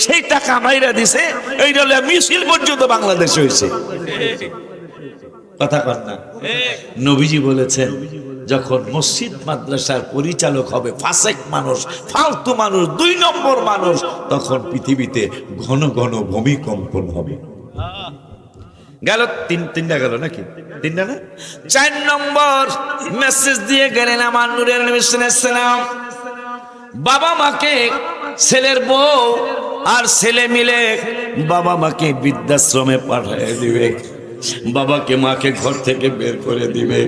সেই টাকা মাইরা দিছে, এইটা হলো মিছিল পর্যন্ত বাংলাদেশে হয়েছে। কথা কর না। নবীজি বলেছেন, যখন মসজিদ মাদ্রাসার পরিচালক হবে ফাসেক মানুষ, ফালতু মানুষ, 2 নম্বর মানুষ, তখন পৃথিবীতে ঘন ঘন ভূমিকম্পন হবে। গেল তিনটা গেল নাকি? তিনটা না? 4 নম্বর মেসেজ দিয়ে গেলেন আমার নূরের নবী সাল্লাল্লাহু আলাইহি ওয়াসাল্লাম। বাবা মাকে, ছেলের বউ আর ছেলে মিলে বাবা মাকে বৃদ্ধাশ্রমে পাঠিয়ে দিবে, বাবাকে মাকে ঘর থেকে বের করে দিবে,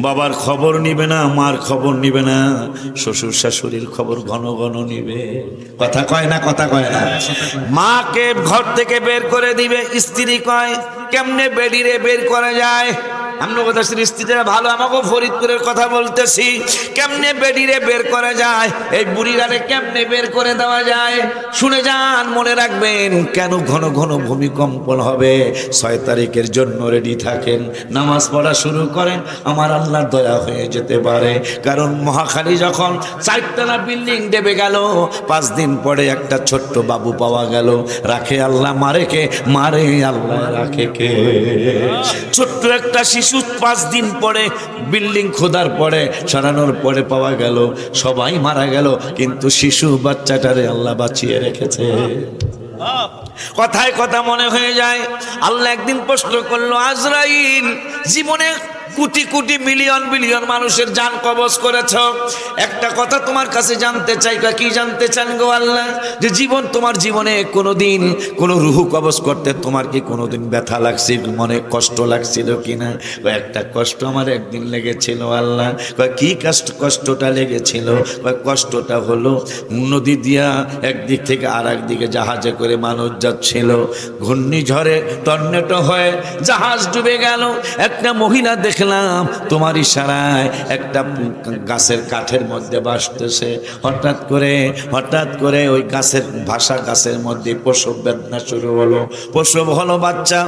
বাবার খবর নিবে না, মার খবর নিবে না, শ্বশুর শাশুড়ির খবর ঘন ঘন নিবে। কথা কয় না? কথা কয় না? মাকে ঘর থেকে বের করে দিবে। স্ত্রী কয় কেমনে বেডিরে বের করা যায়? আমরা কথা স্ত্রীরা ভালো, আমাকে ফরিদপুরের কথা বলতেছি, কেমনে বেডিরে বের করা যায়, এই বুড়িগারে কেমনে বের করে দেওয়া যায়? শুনে যান, মনে রাখবেন। কেন ঘন ঘন ভূমিকম্প হবে? 6 তারিখের জন্য রেডি থাকেন, নামাজ পড়া শুরু করেন, আমার আল্লাহর দয়া হয়ে যেতে পারে। কারণ মহাখালী যখন 4 তলা বিল্ডিং দেবে গেল, 5 দিন পরে একটা ছোট্ট বাবু পাওয়া গেল। রাখে আল্লাহ, মারে কে? মারে আল্লাহ, রাখে কে? ছোট্ট একটা শিশু 5 দিন পরে বিল্ডিং খোদার পরে সরানোর পরে পাওয়া গেল, সবাই মারা গেল, কিন্তু শিশু বাচ্চাটারে আল্লাহ বাঁচিয়ে রেখেছে। কথায় কথা মনে হয়ে যায়। আল্লাহ একদিন প্রশ্ন করলো, আজরাইল, জীবনে কোটি কোটি মিলিয়ন বিলিয়ন মানুষের জান কবজ করেছ, একটা কথা তোমার কাছে জানতে চাই। কি জানতে চান গো আল্লাহ? যে জীবন, তোমার জীবনে কোনোদিন কোনো রুহু কবজ করতে তোমার কি কোনোদিন ব্যথা লাগছিল, মনে কষ্ট লাগছিল কিনা? একটা কষ্ট আমার একদিন লেগেছিল আল্লাহ। কি কষ্টটা লেগেছিল? কষ্টটা হলো নদী দিয়া একদিক থেকে আর একদিকে জাহাজে করে মানুষ যাচ্ছিল, ঘূর্ণিঝড়ে টর্নেডো হয়ে জাহাজ ডুবে গেল। একটা মহিলা দেখলাম তোমার ইশারায় একটা গাছের কাঠের মধ্যে বাসতেছে, হঠাৎ করে ওই গাছের ভাষা, গাছের মধ্যে প্রসব বেদনা শুরু হলো, প্রসব হলো বাচ্চা।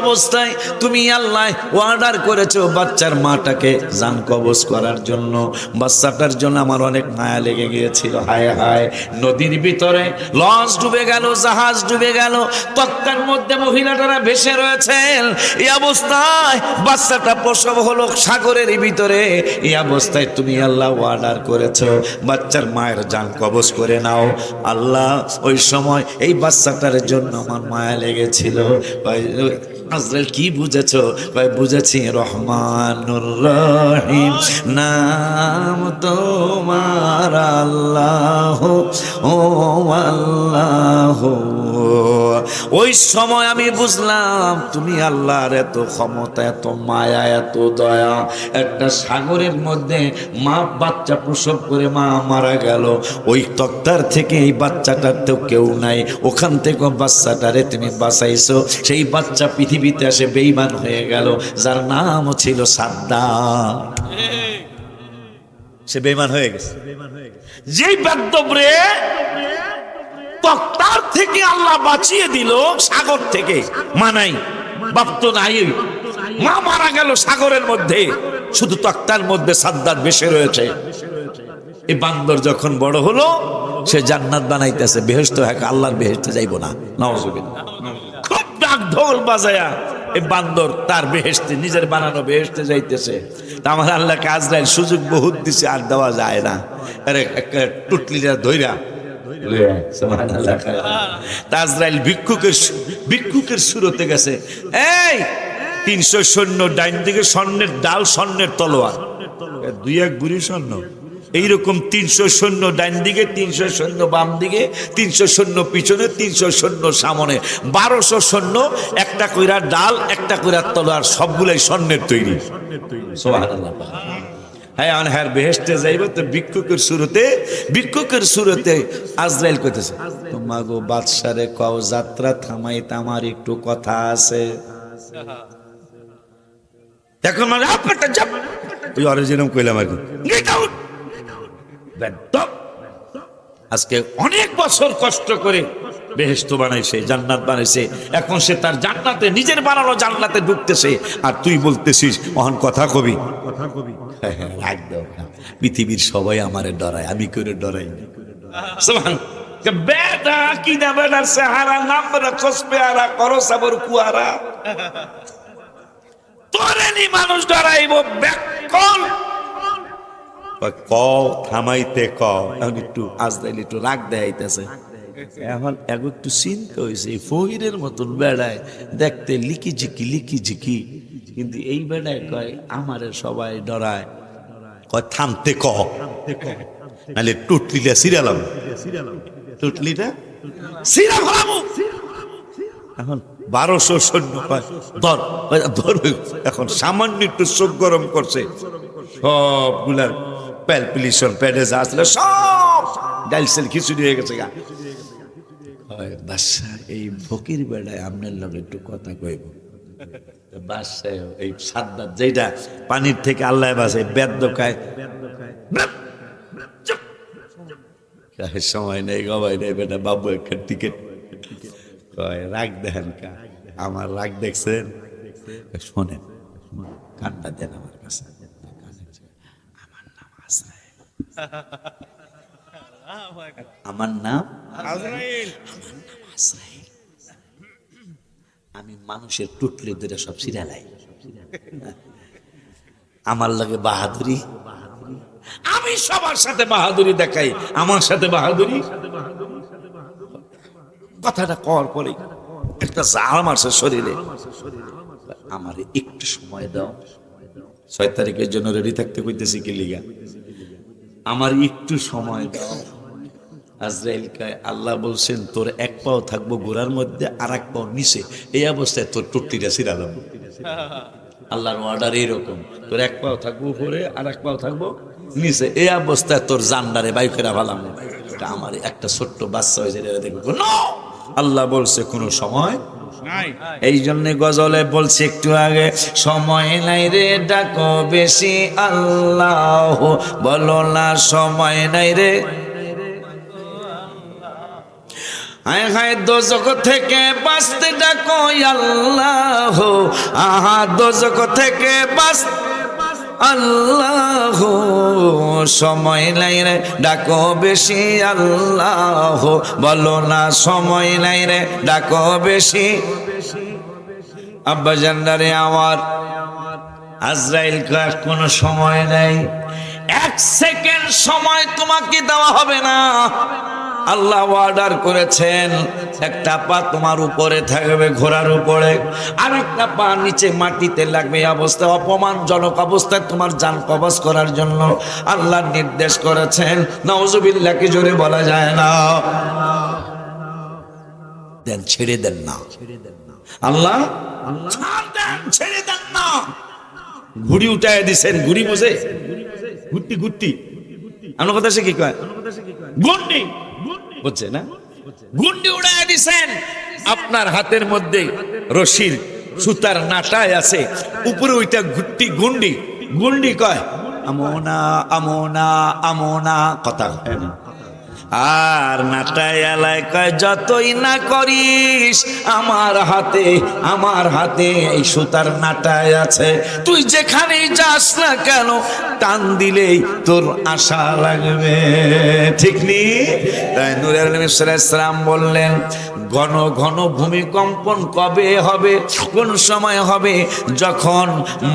অবস্থায় তুমি আল্লাহ অর্ডার করেছো বাচ্চার মাটাকে জান কবজ করার জন্য। বাচ্চাটার জন্য আমার অনেক মায়া লেগে গিয়েছিল। হায় হায়, নদীর ভিতরে লঞ্চ ডুবে গেল, জাহাজ ডুবে গেল, তক্তার মধ্যে মহিলাটারা ভেসে রয়েছেন। এই অবস্থায় বাচ্চাটা প্রসব হলো সাগরের ভিতরে। এই অবস্থায় তুমি আল্লাহ অর্ডার করেছো বাচ্চার মায়ের জান কবজ করে নাও। আল্লাহ ওই সময় এই বাচ্চাটার জন্য আমার মায়া লেগেছিল। আজরাইল, কি বুঝেছো? বুঝেছি, রহমানুর রহিম নাম তোমার আল্লাহ, ও আল্লাহ। ওই সময় আমি বুঝলাম তুমি আল্লাহর এত ক্ষমতা, এত মায়া, এত দয়া। একটা সাগরের মধ্যে মা বাচ্চা প্রসব করে মা মারা গেল, ওই তক্তার থেকে এই বাচ্চাটার তো কেউ নাই, ওখান থেকে বাচ্চাটারে তুমি বাঁচাইছো। সেই বাচ্চা পৃথিবীতে এসে বেঈমান হয়ে গেল, যার নাম ছিল সাদ্দাম। সে বেঈমান হয়ে গেছে। যেই বাদ্যবরে তক্তার থেকে আল্লাহ বাঁচিয়ে দিল, সাগর থেকে মানাই বাপ তো নাই, মা মারা গেল সাগরের মধ্যে, শুধু তক্তার মধ্যে সাদ্দাত বেশে রয়েছে। এই বান্দর যখন বড় হলো, সে জান্নাত বানাইতেছে, বেহেশত, আল্লাহর বেহেশতে যাইবো না। নাউজুবিল্লাহ। খুব ডাক ঢোল বাজায়া এই বান্দর তার বেহেশতে, নিজের বানানো বেহেশতে যাইতেছে। তা আমার আল্লাহকে আজরাইল সুযোগ বহুত দিছে, আর দেওয়া যায় না। আরে একটা টুটলিটা ধইরা আজরাইল ভিক্ষুকের সুরতে গেছে। এই 300 সৈন্য, ডাইন দিকে স্বর্ণের ডাল, স্বর্ণের তলোয়ার, 2-1 বুড়ি স্বর্ণ, এইরকম 300 সৈন্য ডাইন দিকে, 300 সৈন্য বাম দিকে, 300 সৈন্য পিছনে, 300 সৈন্য সামনে, 1200 সৈন্য, একটা কইরা ডাল, একটা কইরা তলোয়ার, সবগুলাই স্বর্ণের তৈরি। সুবহানাল্লাহ। হ্যাঁ, হ্যাঁ, বেহেশতে যাইব তো ভিক্ষুকের সুরতে আজরাইল কইতেছে, তোমা গো বাদশারে কও যাত্রা থামাইতে আমার একটু কথা আছে। এখন মানে আপনারটা যাব, ওই অরিজিনাল কইলাম আর কি। আজকে অনেক বছর কষ্ট করে বেহেশত বানাইছে, জান্নাত বানাইছে, এখন সে তার জান্নাতে, নিজের বানানো জান্নাতে ঢুকতেছে, আর তুই বলতেছিস অহন কথা কবি। একদম পৃথিবীর সবাই আমারে ডরায়, আমি করে ডরাই বেটা কি না বেটার চেহারা নাম খোঁজ পেয়ারা করো সাবর কুয়ারা, তোরে নি মানুষ ডরাইব বেকল। কও থামাইতে কও, এখন একটু আজরাইল একটু রাগ দেখাইতেছে, এখন একটু চিন্তা হয়েছে, এই ফহিরের মতন বেড়ায় দেখতে লিকি ঝিকি, কিন্তু এই বেড়ায় কয় আমারে সবাই ডরায়, কয় থামতে ক, নাহলে টুটলিটা সিরালাম, টুটলিটা সিরা ফেলাবো। এখন 1200 সৈন্য কয় ধরবে। এখন সামান্য একটু চোখ গরম করছে, সবগুলার প্যালপিলেশন প্যাডে যা আসলে সব ডাইলসেল খিচুড়ি হয়ে গেছে গা। বাদশা এই ফকির বেড়ায় আপনার লগে একটু কথা কইব। বাদশা এই সাদ্দাত যেটা পানির থেকে আল্লাহ বাসে বেদ দোকায়, সময় নেই গবাই নেই বেটা, বাবু একটা টিকিট। কয় রাগ দেখেন কা, আমার রাগ দেখছেন? শোনেন, কানটা দেন আমার কাছে। আমার নাম আজরাইল, আমার নাম আজরাইল। আমি মানুষের টুটলি ধরে সব সিরালাই, আমার লাগে বাহাদুরি, আমি সবার সাথে বাহাদুরি দেখাই, আমার সাথে বাহাদুরি। কথাটা কর পরে একটা জাল মারছে শরীরে, আমার একটু সময় দাও, 6 তারিখের জন্য রেডি থাকতে কইতেছি কি লিগা, আমার একটু সময় দাও। আজরাইল কয় আল্লাহ বলছেন তোর এক পাও থাকবো গোড়ার মধ্যে আর এক পাও নিচে, এই অবস্থায় তোর টুটলিটা ছিড়ালাম। আল্লাহর অর্ডার এইরকম, তোর এক পাও থাকবো উপরে আর এক পাও থাকবো নিচে, এই অবস্থায় তোর জান্ডারে বাইকেরা ভালাম। আমার একটা ছোট্ট বাচ্চা হয়েছে দেখবো, আল্লাহ বলছে কোনো সময় নাই। এই জন্য গজলে বলছে একটু আগে, সময় নাই রে ডাকো বেশি আল্লাহ, বলো না সময় নাই রে। হায় হায় দোজখ থেকে বাঁচতে ডাকো আল্লাহ, আহা দোজখ থেকে বাঁচতে আল্লাহ, সময় নাই রে ডাকো বেশি আল্লাহ, বলো না সময় নাই রে ডাকো বেশি। আব্বা জান্নারে আমার আজরাইল কয় কোনো সময় নাই, 1 সেকেন্ড সময় তোমাকে দেওয়া হবে না। আল্লাহ অর্ডার করেছেন, একটা পা তোমার উপরে থাকবে ঘোড়ার উপরে, আর একটা পা নিচে মাটিতে লাগবে। অবস্থা অপমানজনক অবস্থায় তোমার জান কবজ করার জন্য আল্লাহ নির্দেশ করেছেন। নাউজুবিল্লাহ কি জোরে বলা যায় না? দেন ছেড়ে দেন না আল্লাহ, ছাড় দেন, ছেড়ে দেন না। ঘুড়ি উঠায় দিছেন, ঘুড়ি বোঝে, ঘুরটি ঘুরটি আমার কথা সে কি কয়, গুন্ডি বুঝছে না, গুন্ডি উড়ায় দিছেন। আপনার হাতের মধ্যে রশির সুতার নাটায় আছে, উপরে ওইটা ঘুরটি গুন্ডি, গুন্ডি কয় আমোনা আমোনা আমোনা, কথা হয় না। আর নাটায় এলায় কয় যতই না করিস আমার হাতে এই সুতার নাটায় আছে, তুই যেখানেই যাস না কেন টান দিলেই তোর আশা লাগবে। ঠিক নি? তাই নূর আলম সালাম বললেন, ঘন ঘন ভূমিকম্পন কবে হবে, কোন সময় হবে, যখন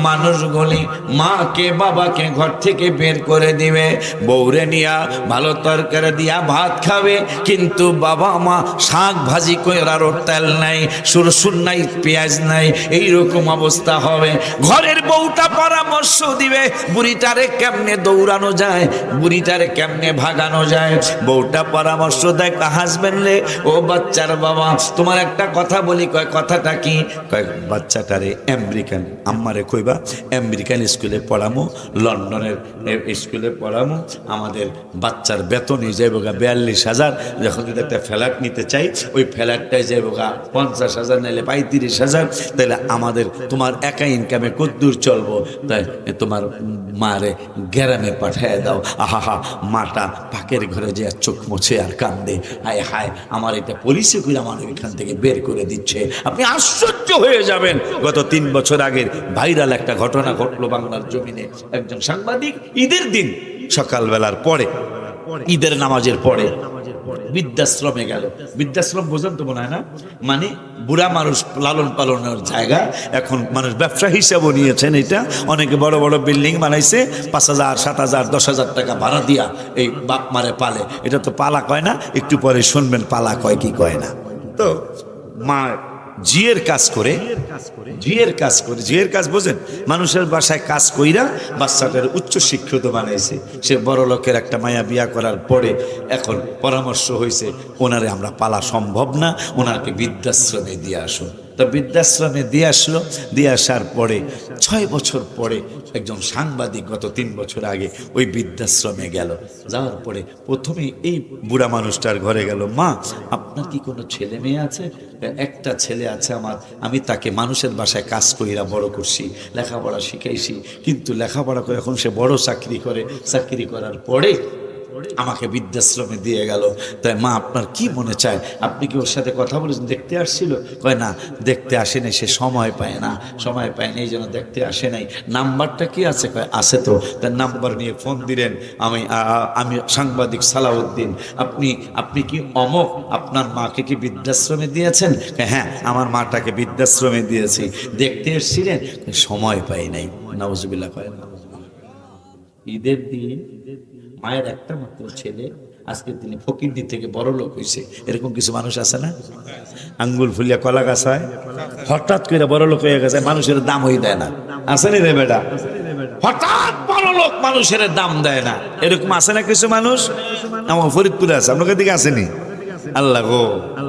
মানুষগুলি মাকে বাবাকে ঘর থেকে বের করে দিবে, বউরে নিয়া ভালো তরকারি দিয়া ভাত খাবে, কিন্তু বাবা মা শাক ভাজি করার তেল নাই, সুরসুর নাই, পেঁয়াজ নাই, এইরকম অবস্থা হবে। ঘরের বউটা পরামর্শ দিবে বুড়িটারে কেমনে দৌড়ানো যায়, বুড়িটারে কেমনে ভাগানো যায়। বউটা পরামর্শ দেয় হাজবেন্ড রে, ও বাচ্চার বাবা তোমার একটা কথা বলি। কয় কথাটা কি? কয় বাচ্চাটারে আমেরিকান আম্মারে কইবা আমেরিকান স্কুলে পড়ামো, লন্ডনের স্কুলে পড়ামো, আমাদের বাচ্চার বেতনই যাইব 42,000, যখন যদি একটা ফ্ল্যাট নিতে চাই ওই ফ্ল্যাটটাই যাইব 50,000, নাইলে 35,000, তাহলে আমাদের তোমার একা ইনকামে কদ্দূর চলবো, তাই তোমার মারে গ্রামে পাঠায় দাও। আহা, মাটা পাকের ঘরে যে চোখ মুছে আর কান্দে, হায় হায় আমার এটা পুলিশে করে আমার এখান থেকে বের করে দিচ্ছে। আপনি আশ্চর্য হয়ে যাবেন। গত 3 বছর আগের ভাইরাল একটা ঘটনা ঘটলো বাংলার জমিনে। একজন সাংবাদিক ঈদের দিন সকালবেলার পরে, ঈদের নামাজের পরে বৃদ্ধাশ্রমে গেল। বৃদ্ধাশ্রম বোঝেন তো মনে হয় না, মানে বুড়া মানুষ লালন পালনের জায়গা। এখন মানুষ ব্যবসা হিসাবেও নিয়েছেন এটা, অনেকে বড় বড় বিল্ডিং বানাইছে, 5,000 7,000 10,000 টাকা ভাড়া দিয়া এই বাপ মারে পালে। এটা তো পালা কয় না, একটু পরে শুনবেন পালা কয় কি কয় না। তো মা জিয়ের কাজ করে, জিয়ের কাজ বোঝেন, মানুষের বাসায় কাজ কইরা বাচ্চাটার উচ্চ শিক্ষিত বানাইছে। সে বড় লোকের একটা মায়া বিয়া করার পরে এখন পরামর্শ হয়েছে ওনারে আমরা পালা সম্ভব না, ওনাকে বৃদ্ধাশ্রমে দিয়ে আসুন। তো বৃদ্ধাশ্রমে দিয়ে আসলো, দিয়ে আসার পরে 6 বছর পরে একজন সাংবাদিক গত 3 বছর আগে ওই বৃদ্ধাশ্রমে গেল। যাওয়ার পরে প্রথমে এই বুড়া মানুষটার ঘরে গেল, মা আপনার কি কোনো ছেলে মেয়ে আছে? একটা ছেলে আছে আমার, আমি তাকে মানুষের বাসায় কাজ কইরা বড় করছি, লেখাপড়া শিখাইছি, কিন্তু লেখাপড়া করে এখন সে বড় চাকরি করে, চাকরি করার পরে আমাকে বৃদ্ধাশ্রমে দিয়ে গেল। তাই মা আপনার কি মনে চায়, আপনি কি ওর সাথে কথা বলেছেন? দেখতে আসছিল? কয় না, দেখতে আসে নাই, সে সময় পায় না, সময় পায় না এই জন্য দেখতে আসে নাই। নাম্বারটা কি আছে? কয় আছে তো। তার নাম্বার নিয়ে ফোন দিলেন, আমি সাংবাদিক সালাউদ্দিন, আপনি কি অমক, আপনার মাকে কি বৃদ্ধাশ্রমে দিয়েছেন? হ্যাঁ, আমার মাটাকে বৃদ্ধাশ্রমে দিয়েছি। দেখতে এসেছিলেন? সময় পাই নাই। নাউজুবিল্লাহ। কয় ঈদের দিন মায়ের একটা মাত্র ছেলে, আজকে তিনি ফকিরদি থেকে বড় লোক হয়েছে। এরকম কিছু মানুষ আছে না? আঙ্গুল ফুলিয়া কলা গাছ হয়, হঠাৎ করে বড় লোক হয়ে গেছে, মানুষের দাম হয়ে দেয় না। আছে না রে বেটা? হঠাৎ বড় লোক, মানুষের দাম দেয় না। এরকম আছে না কিছু মানুষ? আমার ফরিদপুরে আছে, আপনার দিকে আসেনি? আল্লাহ গো,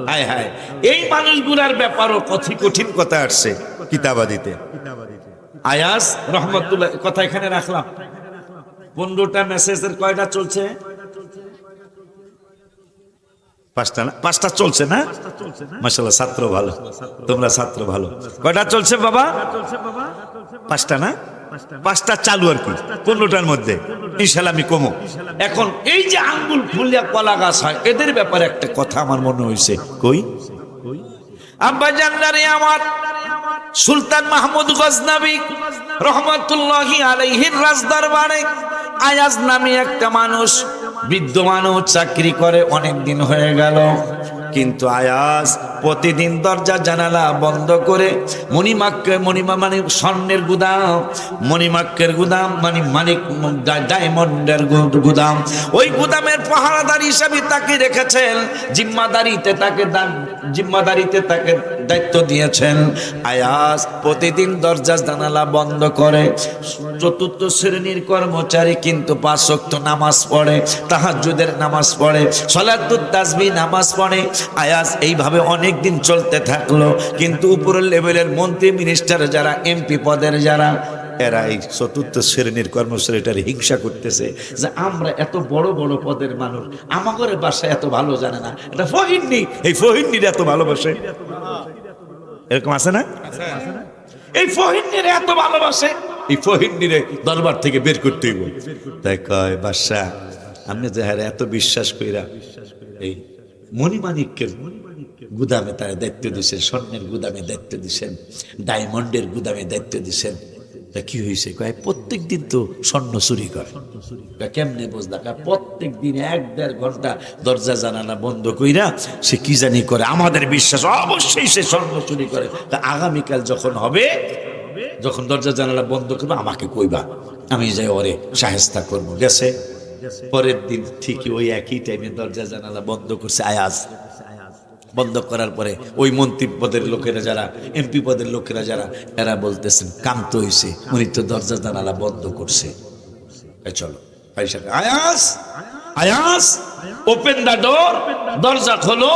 হায় হায়, এই মানুষগুলার ব্যাপারও কঠিন কথা আসছে কিতাবাদিতে। আয়াস রহমতুল্লাহ কথা এখানে রাখলাম। 15টা মেসেজের কয়টা চলছে? 5টা না? 5টা চলছে না? মাশাআল্লাহ, ছাত্র ভালো, তোমরা ছাত্র ভালো। কয়টা চলছে বাবা? 5টা না? 5টা চালু আর কি 15টার মধ্যে, ইনশাআল্লাহ আমি কমো। এখন এই যে আঙ্গুল ফুলিয়া কলা গাছ হয়, এদের ব্যাপারে একটা কথা আমার মনে হয়েছে। কই আব্বা জান্নারে আমার সুলতান মাহমুদ গজনবী রহমতুল্লাহি আলাইহির রাজদরবারে আয়াজ নামে একটা মানুষ, বৃদ্ধ মানুষ, চাকরি করে অনেক দিন হয়ে গেল, কিন্তু আয়াজ প্রতিদিন দরজা জানালা বন্ধ করে মণিমা মানে স্বর্ণের গুদাম, মণিমাক্কের গুদাম মানে মানিক ডায়মন্ডের গুদাম, ওই গুদামের পাহারাদার হিসাবে তাকে রেখেছেন, জিম্মাদারিতে তাকে দায়িত্ব দিয়েছেন। আয়াজ প্রতিদিন দরজা জানালা বন্ধ করে, 4র্থ শ্রেণীর কর্মচারী, কিন্তু 5 ওয়াক্ত নামাজ পড়ে, তাহাজ্জুদের নামাজ পড়ে, সালাতুত তাসবিহ নামাজ পড়ে। আয়াজ এইভাবে অনেক দিন চলতে থাকলো, কিন্তু উপরের লেভেলের মন্ত্রী মিনিস্টার যারা, এমপি পদের যারা, এরা এই 4র্থ শ্রেণীর কর্মচারীটার হিংসা করতেছে যে আমরা এত বড় বড় পদের মানুষ, আমাদের বাসায় এত ভালো জানে না, এটা ফহিন্নি, এই ফহিন্নির এত ভালোবাসে। এরকম আছে না? এই ফহিন্নির এত ভালোবাসে, এই ফহিন্নিরে দরবার থেকে বের করতে হইব। তাই কয় বাদশা, আপনি যে হারে এত বিশ্বাস কইরা এই মণিমাণিক্যের গুদামে তারা দায়িত্ব দিচ্ছেন, স্বর্ণের গুদামে দায়িত্ব দিচ্ছেন, ডায়মন্ডের গুদামে দায়িত্ব দিচ্ছেন, তা কি হয়েছে? কয় প্রত্যেক দিন তো স্বর্ণ চুরি করে। কেমনে বুঝলা? প্রত্যেক দিন 1-1.5 ঘন্টা দরজা জানালা বন্ধ কইরা সে কি জানি করে, আমাদের বিশ্বাস অবশ্যই সে স্বর্ণ চুরি করে। তা আগামীকাল যখন হবে, যখন দরজা জানালা বন্ধ করবো আমাকে কইবা, আমি যাই ওরে শায়েস্তা করবো। গেছে, পরের দিন ঠিকই ওই একই টাইমে দরজা জানালা বন্ধ করছে আয়াজ। বন্ধ করার পরে ওই মন্ত্রী পদের লোকেরা যারা, এমপি পদের লোকেরা যারা, এরা বলতেছেন কাম তো হয়েছে, উনি তো দরজা জানালা বন্ধ করছে, চলো আয়াজ, আয়াজ ওপেন দা ডোর, দরজা খোলো,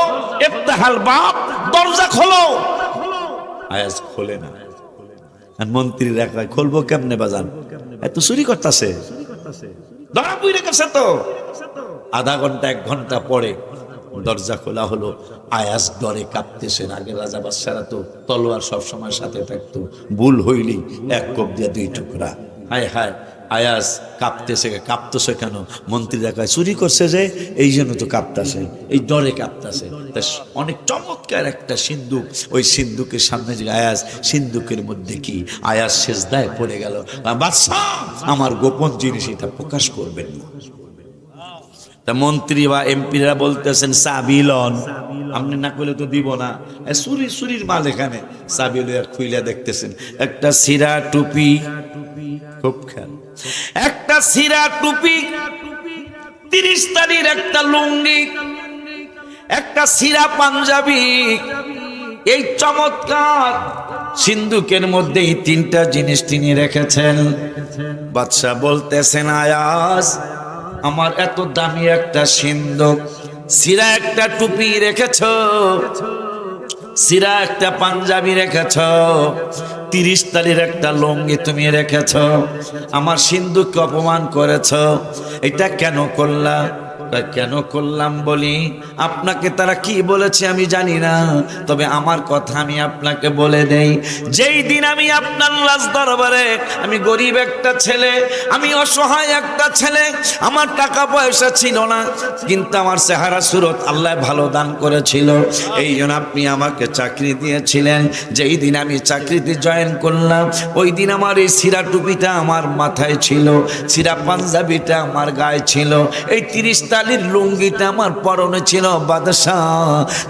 ইফতাহাল বাব, দরজা খোলো। আয়াজ খোলে না। আর মন্ত্রীরা কয় খুলবো কেমনে বাজান, এত চুরি করতেছে, ধরা পড়ে গেছে তো। আধা ঘন্টা 1 ঘন্টা পরে দরজা খোলা হলো। আয়াজ ডরে কাঁপতেছেন। আগে রাজা বাদশারা তো তলোয়ার সবসময় সাথে থাকতো, ভুল হইলি 1 কোপ দিয়ে 2 টুকরা। হায় হায়, আয়াজ কাঁপতেছে। কাঁপতেছে কেন? মন্ত্রীরা কয় চুরি করছে যে, এই জন্য তো কাঁপতেছে, এই ডরে কাঁপতেছে। অনেক চমৎকার একটা সিন্দুক, ওই সিন্দুকের সামনে যে আয়াজ, সিন্দুকের মধ্যে কি? আয়াজ সেজদায় পড়ে গেল, বাদশা আমার গোপন জিনিস এটা প্রকাশ করবেন না। তা মন্ত্রী বা এমপিরা বলতেছেন চাবি লন, আপনি না করলে তো দিব না। চুরির মাল এখানে, চাবি লইয়া খুইলা দেখতেছেন একটা সিরা টুপি, খুব খেয়াল, একটা সিরা টুপি, 30 তারির একটা লুঙ্গি, একটা সিরা পাঞ্জাবি, এই চমৎকার সিন্ধুকের মধ্যে এই 3টা জিনিস তিনি রেখেছেন। বাদশা বলতেছেন আয়াজ, আমার এত দামি একটা সিন্ধুক, সিরা একটা টুপি রেখেছ, সিরা একটা পাঞ্জাবি রেখেছ, 30 তারির একটা লুঙ্গি তুমি রেখেছ, আমার সিন্ধুককে অপমান করেছ, এটা কেন করলা? কেন করলাম বলি, আপনাকে তারা কি বলেছে আমি জানি না, তবে আমার কথা আমি আপনাকে বলে দেই। যেই দিন আমি আপনার রাজ দরবারে, আমি গরিব একটা ছেলে, আমি অসহায় একটা ছেলে, আমার টাকা পয়সা ছিল না, কিন্তু আমার চেহারা সুরত আল্লাহ ভালো দান করেছিল, এই জন্য আপনি আমাকে চাকরি দিয়েছিলেন। যেই দিন আমি চাকরিতে জয়েন করলাম, ওই দিন আমার এই সিরা টুপিটা আমার মাথায় ছিল, সিরা পাঞ্জাবিটা আমার গায়ে ছিল, এই 30 তালির লুঙ্গিটা আমার পরনে ছিল। বাদশাহ,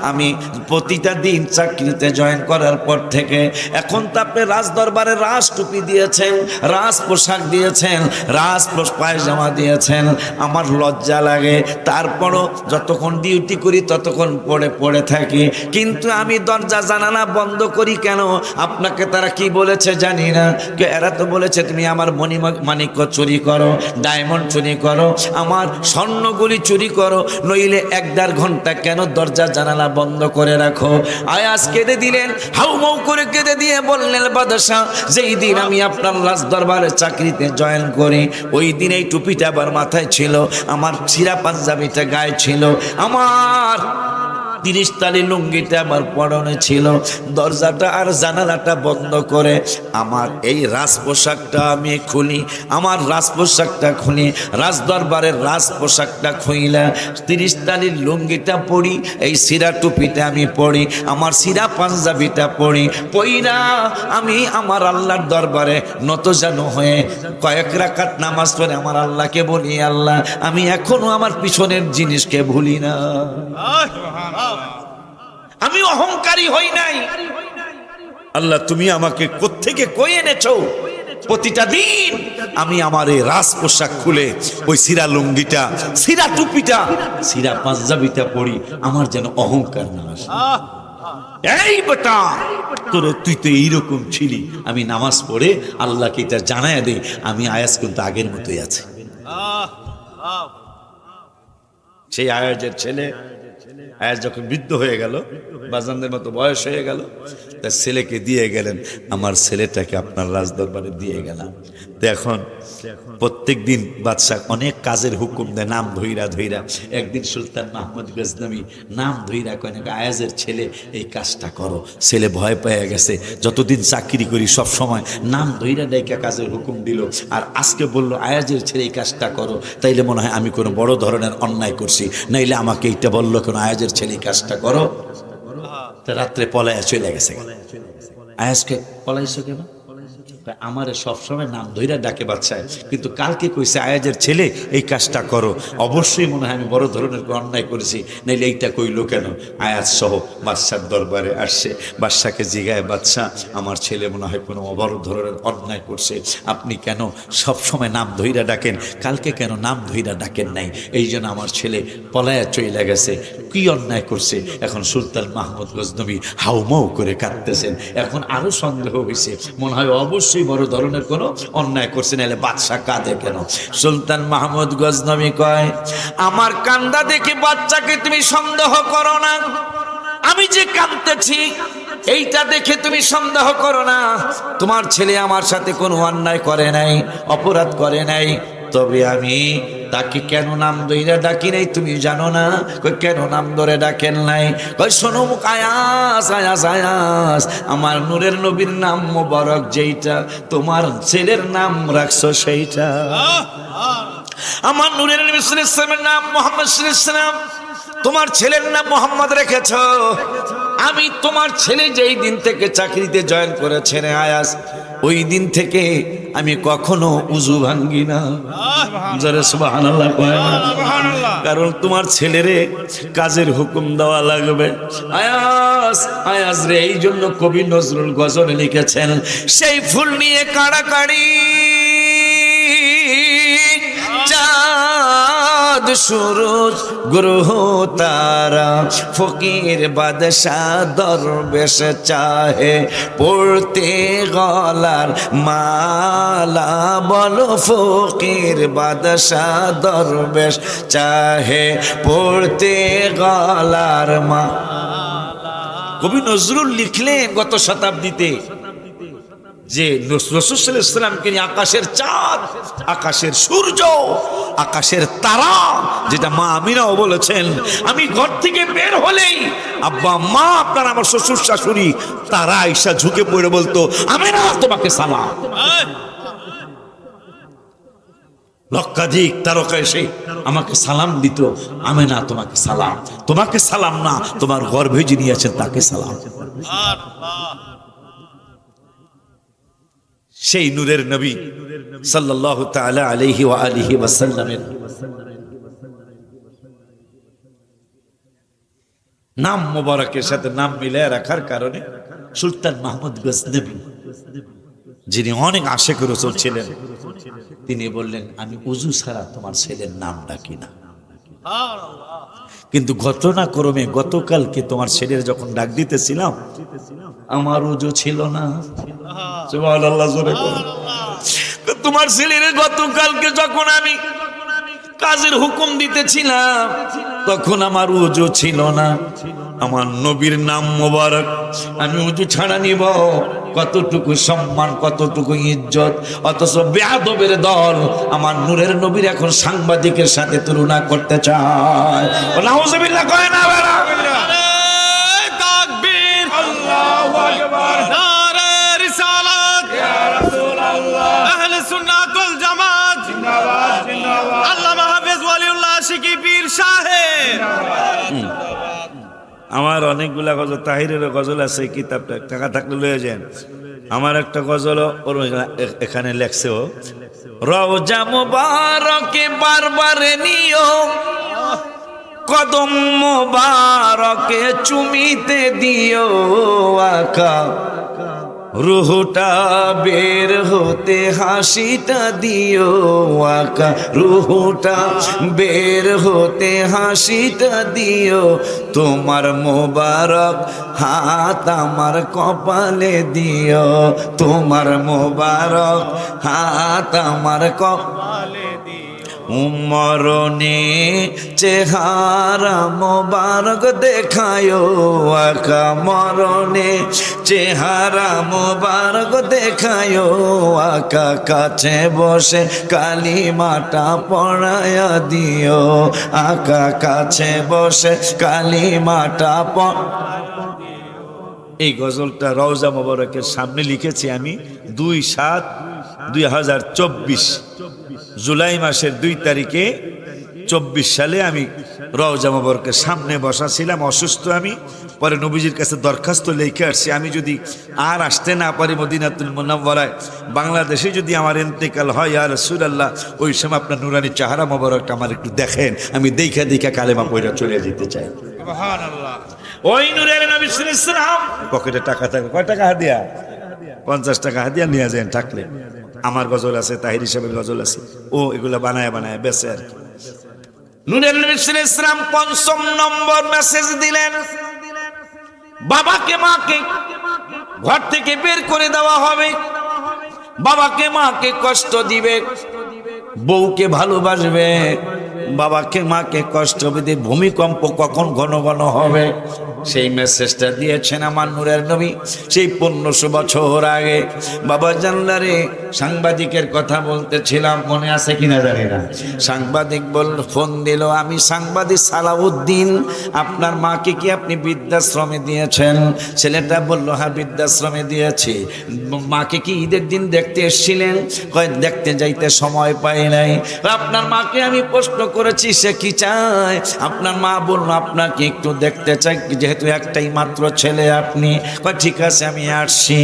আমি প্রতিটা দিন চাকরিতে জয়েন করার পর থেকে এখন তো আপনি রাজ দরবারে রাজ টুপি দিয়েছেন, রাজ পোশাক দিয়েছেন, রাজ পায়জামা দিয়েছেন, আমার লজ্জা লাগে, তারপরও যতক্ষণ ডিউটি করি ততক্ষণ পড়ে থাকি, কিন্তু আমি দরজা জানালা বন্ধ করি কেন? আপনাকে তারা কি বলেছে জানি না, এরা তো বলেছে তুমি আমার মানিক্য চুরি করো, ডায়মন্ড চুরি করো, আমার স্বর্ণগুলি চুরি করো, নইলে 1-1.5 ঘন্টা কেন দরজা জানালা বন্ধ করে রাখো? আয়াজ কেঁদে দিলেন, হাউমাউ করে কেঁদে দিয়ে বললেন বাদশাহ, যেই দিন আমি আপনার রাজ দরবারে চাকরিতে জয়েন করি, ওই দিন এই টুপিটা আবার মাথায় ছিল, আমার সিরা পাঞ্জাবিটা গায়ে ছিল, আমার 30 তালি লুঙ্গিটা আমার পরনে ছিল, দরজাটা আর জানালাটা বন্ধ করে আমার এই রাজ পোশাকটা আমি খুলি, আমার রাজ পোশাকটা খুলি, রাজ দরবারের রাজ পোশাকটা খুইলা 30 তালির লুঙ্গিটা পরি, এই সিরা টুপিটা আমি পরি, আমার সিরা পাঞ্জাবিটা পরি, পইরা আমি আমার আল্লাহর দরবারে নতজানু হয়ে কয়েক রাকাত নামাজ পড়ে আমার আল্লাহকে বলি, আল্লাহ আমি এখনো আমার পিছনের জিনিসকে ভুলি না, আমি অহংকারী হই নাই, আল্লাহ তুমি আমাকে কোত্থেকে কই এনেছো? প্রতিটা দিন আমি আমার এই রাজ পোশাক খুলে ওই সিরা লুঙ্গিটা, সিরা টুপিটা, সিরা পাঞ্জাবিটা পরি, আমার যেন অহংকার না আসে। এই বেটা, তুই তো এইরকম ছিলি, আমি নামাজ পড়ে আল্লাহকে এটা জানায় দেই, আমি আয়াজ কিন্তু আগের মতোই আছি। সেই আয়াজের ছেলে, আয়াজ যখন বৃদ্ধ হয়ে গেল, বাজানদের মতো বয়স হয়ে গেল, তার ছেলেকে দিয়ে গেলেন, আমার ছেলেটাকে আপনার রাজ দরবারে দিয়ে গেলাম। তো এখন প্রত্যেক দিন বাদশাহ অনেক কাজের হুকুম দেয়, নাম ধইরা ধইরা। একদিন সুলতান মাহমুদ গজনবী নাম ধইরা কয় না, আয়াজের ছেলে এই কাজটা করো। ছেলে ভয় পেয়ে গেছে, যতদিন চাকরি করি সব সময় নাম ধইরা ডাইকা কাজের হুকুম দিল, আর আজকে বলল আয়াজের ছেলে এই কাজটা করো, তাইলে মনে হয় আমি কোনো বড় ধরনের অন্যায় করছি, নাইলে আমাকে এইটা বললো কেন আয়াজের ছেলে এই কাজটা করো। রাত্রে পলায়া চলে গেছে। আয়াজকে পলাইছো কেন? আমারে সবসময় নাম ধইরা ডাকে বাচ্চায়, কিন্তু কালকে কইছে আয়াজের ছেলে এই কাজটা করো, অবশ্যই মনে হয় আমি বড় ধরনের অন্যায় করেছি, নাইলে এইটা কইলো কেন? আয়াজ সহ বাদশার দরবারে আসছে, বাদশাকে জিগায়, বাদশাহ আমার ছেলে মনে হয় কোনো বড় ধরনের অন্যায় করছে, আপনি কেন সবসময় নাম ধইরা ডাকেন, কালকে কেন নাম ধইরা ডাকেন নাই? এই জন্য আমার ছেলে পলায়া চইলা গেছে, কি অন্যায় করছে? এখন সুলতান মাহমুদ গজনবী হাউমাউ করে কাঁদতেছেন। এখন আরো সন্দেহ হয়েছে, মনে হয় অবশ্যই বড় ধরনের কোনো অন্যায় করছে, নাহলে বাদশা কাঁদে কেন? সুলতান মাহমুদ গজনবী কয়, আমার কান্দা দেখে বাচ্চাকে তুমি সন্দেহ করো না, আমি যে কাঁদতেছি এইটা দেখে তুমি সন্দেহ করো না, তোমার ছেলে আমার সাথে কোনো অন্যায় করে নাই, অপরাধ করে নাই, তবে আমি তাকে কেন নাম ধরে ডাকি নাই তুমি জানো না? কই কেন নাম ধরে ডাকেন নাই? কই শোনো আয়াস আয়াস আয়াস, আমার নূরের নবীর নাম মোবারক যেইটা, তোমার ছেলের নাম রাখছো সেইটা। আমার নূরের নবী সাল্লাল্লাহু আলাইহি ওয়াসাল্লামের নাম মুহাম্মদ সাল্লাল্লাহু আলাইহি ওয়াসাল্লাম, তোমার ছেলের নাম মোহাম্মদ রেখেছো। আমি তোমার ছেলে যেই দিন থেকে চাকরিতে জয়েন করেছে রে আয়াস, ওই দিন থেকে আমি কখনো উজু ভাঙ্গি না। জোরে সুবহানাল্লাহ কয় না? কারণ তোমার ছেলেরে কাজের হুকুম দেওয়া লাগবে। আয়াস আয়াস রে, এই জন্য কবি নজরুল গজল লিখেছেন, সেই ফুল নিয়ে কাড়াকাড়ি, চাঁদ সূরজ গ্রহ তারা, ফকির বাদশাহ দরবেশ চাহে পড়তে গলার মালা, বলো ফকির বাদশাহ দরবেশ চাহে পড়তে গলার মালা। কবি নজরুল লিখলেন গত শতাব্দীতে যে রাসূল সাল্লাল্লাহু আলাইহি ওয়াসাল্লামকে নিয়ে আকাশের চাঁদ, আকাশের সূর্য, আকাশের তারা, যেটা মা আমিনাও বলেছেন, আমি ঘর থেকে বের হলেই আব্বা মা আপনার আমার শ্বশুর শাশুড়ি তারা আয়েশা ঝুঁকে পড়ে বলতো, আমিনা তোমাকে সালাম। লক্ষাধিক তারকা এসে আমাকে সালাম দিত, আমিনা তোমাকে সালাম, তোমাকে সালাম না, তোমার গর্ভে যিনি আছেন তাকে সালাম। সেই নূরের নবী সাল্লাল্লাহু তাআলা আলাইহি ওয়া আলিহি ওয়াসাল্লামের নাম মোবারকের সাথে নাম মিলায় রাখার কারণে সুলতান মাহমুদ গজনবী, যিনি অনেক আশেক রাসূল ছিলেন, তিনি বললেন, আমি উযু ছাড়া তোমার ছেলের নাম ডাকি না। কিন্তু ঘটনাক্রমে গতকালকে তোমার ছেলের যখন ডাক দিতেছিলাম, আমার উযু ছিল না। সুবহানাল্লাহ, জোরে বলো। তোমার ছেলের গতকালকে যখন আমি কাজের হুকুম দিতেছিলাম, তখন আমার উযু ছিল না। আমার নবীর নাম মোবারক আমি উযু ছাড়া নিব, কতটুকু সম্মান, কতটুকু ইজ্জত, অথচ বেয়াদবের দল আমার নূরের নবীর এখন সাংবাদিকের সাথে তুলনা করতে চায়। নাউজুবিল্লাহ কয় না বেরা? তাকবীর, আল্লাহু আকবার, নারে রিসালাত, ইয়া রাসূলুল্লাহ, আহলে সুন্নাত ওয়াল জামাত জিন্দাবাদ, জিন্দাবাদ, আল্লামা হাফেজ ওয়ালিউল্লাহ আশিকি পীর সাহেব। আমার অনেকগুলা গজল, তাহিরের গজল আছে, কিতাবটা টাকা থাকলে লয়ে যান। আমার একটা গজল ওর এখানে লেখছে, ও রওজা মুবারকে বারবারে নিও, কদম মুবারকে চুমিতে দিও, আকা রুহটা বের হতে হাসিটা দিও, আকা রুহটা বের হতে হাসিটা দিও, তোমার মোবারক হাত আমার কপালে দিও, তোমার মোবারক হাত আমার কপালে দিও, মরণে চেহারা মোবারক দেখায়ো, আকা মরণে চেহারা মোবারক দেখায়ো, আকা কাছে বসে কালিমাটা পড়ায়া দিও, আকা কাছে বসে কালিমাটা এই গজলটা রওজা মোবারকের সামনে লিখেছি আমি 2/7/2024 জুলাই মাসের 2 তারিখে 24 সালে আমি রওজা মোবারকের সামনে বসা ছিলাম। অসুস্থ আমি, পরে নবীজির কাছে দরখাস্ত লিখে আসছি, আমি যদি আর আসতে না পারি মদিনাতুল মুনাওয়ারায়, বাংলাদেশে যদি আমার ইন্তেকাল হয়, ইয়া রাসূলুল্লাহ, ওই সময় আপনার নুরানি চেহারা মোবারকটা আমার একটু দেখেন, আমি দেখা দেখা কালেমা পড়া চলে যেতে চাই। সুবহানাল্লাহ। ওই নূরের নবী সাল্লাল্লাহু আলাইহি ওয়াসাল্লাম পকেটে টাকা থাকে, কয় টাকা হাদিয়া? 50 টাকা হাদিয়া নিয়ে যান থাকলে। আমার গজল আছে, তাহির হিসাবের গজল আছে, ও এগুলা বানায় বানায় বেচে আর কি। নূরের নবী সাল্লাল্লাহু আলাইহি ওয়াসাল্লাম ৫ম নম্বর মেসেজ দিলেন, বাবাকে মাকে ঘর থেকে বের করে দেওয়া হবে, বাবাকে মাকে কষ্ট দিবে, বউকে ভালোবাসবে, বাবাকে মাকে কষ্ট দিবে, ভূমিকম্প কখন ঘন ঘন হবে, সেই মেসেজটা দিয়েছেন আমার নূরের নবী সেই 1500 বছর আগে। বাবা জানলারে সাংবাদিকের কথা বলতেছিলাম, মনে আছে কিনা জানি না। সাংবাদিক ফোন দিল, আমি সাংবাদিক সালাউদ্দিন, আপনার মাকে কি আপনি বৃদ্ধাশ্রমে দিয়েছেন? ছেলেটা বলল, হ্যাঁ বৃদ্ধাশ্রমে দিয়েছি। মাকে কি ঈদের দিন দেখতে এসেছিলেন? কয় দেখতে যাইতে সময় পাই নাই। আপনার মাকে আমি প্রশ্ন করেছি সে কি চায়, আপনার মা বলল আপনাকে একটু দেখতে চাই, যেহেতু যেহেতু একটাই মাত্র ছেলে আপনি, কয় ঠিক আছে আমি আসছি।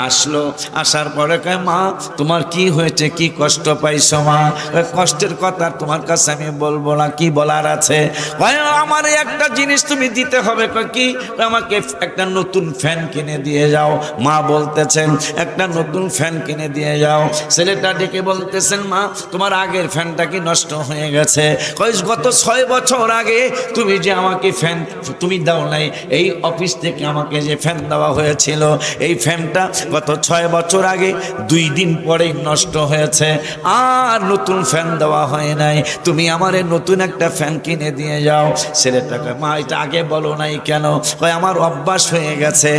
আসলো, আসার পরে কয় মা তোমার কি হয়েছে, কি কষ্ট পাইছো মা? কয় কষ্টের কথা তোমার কাছে আমি বলবো না, কি বলার আছে? কয় আমার একটা জিনিস তুমি দিতে হবে। কয় কি? কয় আমাকে একটা নতুন ফ্যান কিনে দিয়ে যাও। মা বলতেছেন একটা নতুন ফ্যান কিনে দিয়ে যাও। ছেলেটা ডেকে বলতেছেন মা তোমার আগের ফ্যানটা কি নষ্ট হয়ে গেছে? কয় গত 6 বছর আগে তুমি যে আমাকে ফ্যান তুমি দাও নাই, এই অফিস থেকে আমাকে যে ফ্যান দেওয়া হয়েছিল এই ফ্যানটা গত 6 বছর আগে 2 দিন পরেই নষ্ট হয়েছে, আর নতুন ফ্যান দেওয়া হয় নাই, তুমি আমারে নতুন একটা ফ্যান কিনে দিয়ে যাও। ছেলেটাকে মা এটা আগে বলো নাই কেন? কয় আমার অভ্যাস হয়ে গেছে,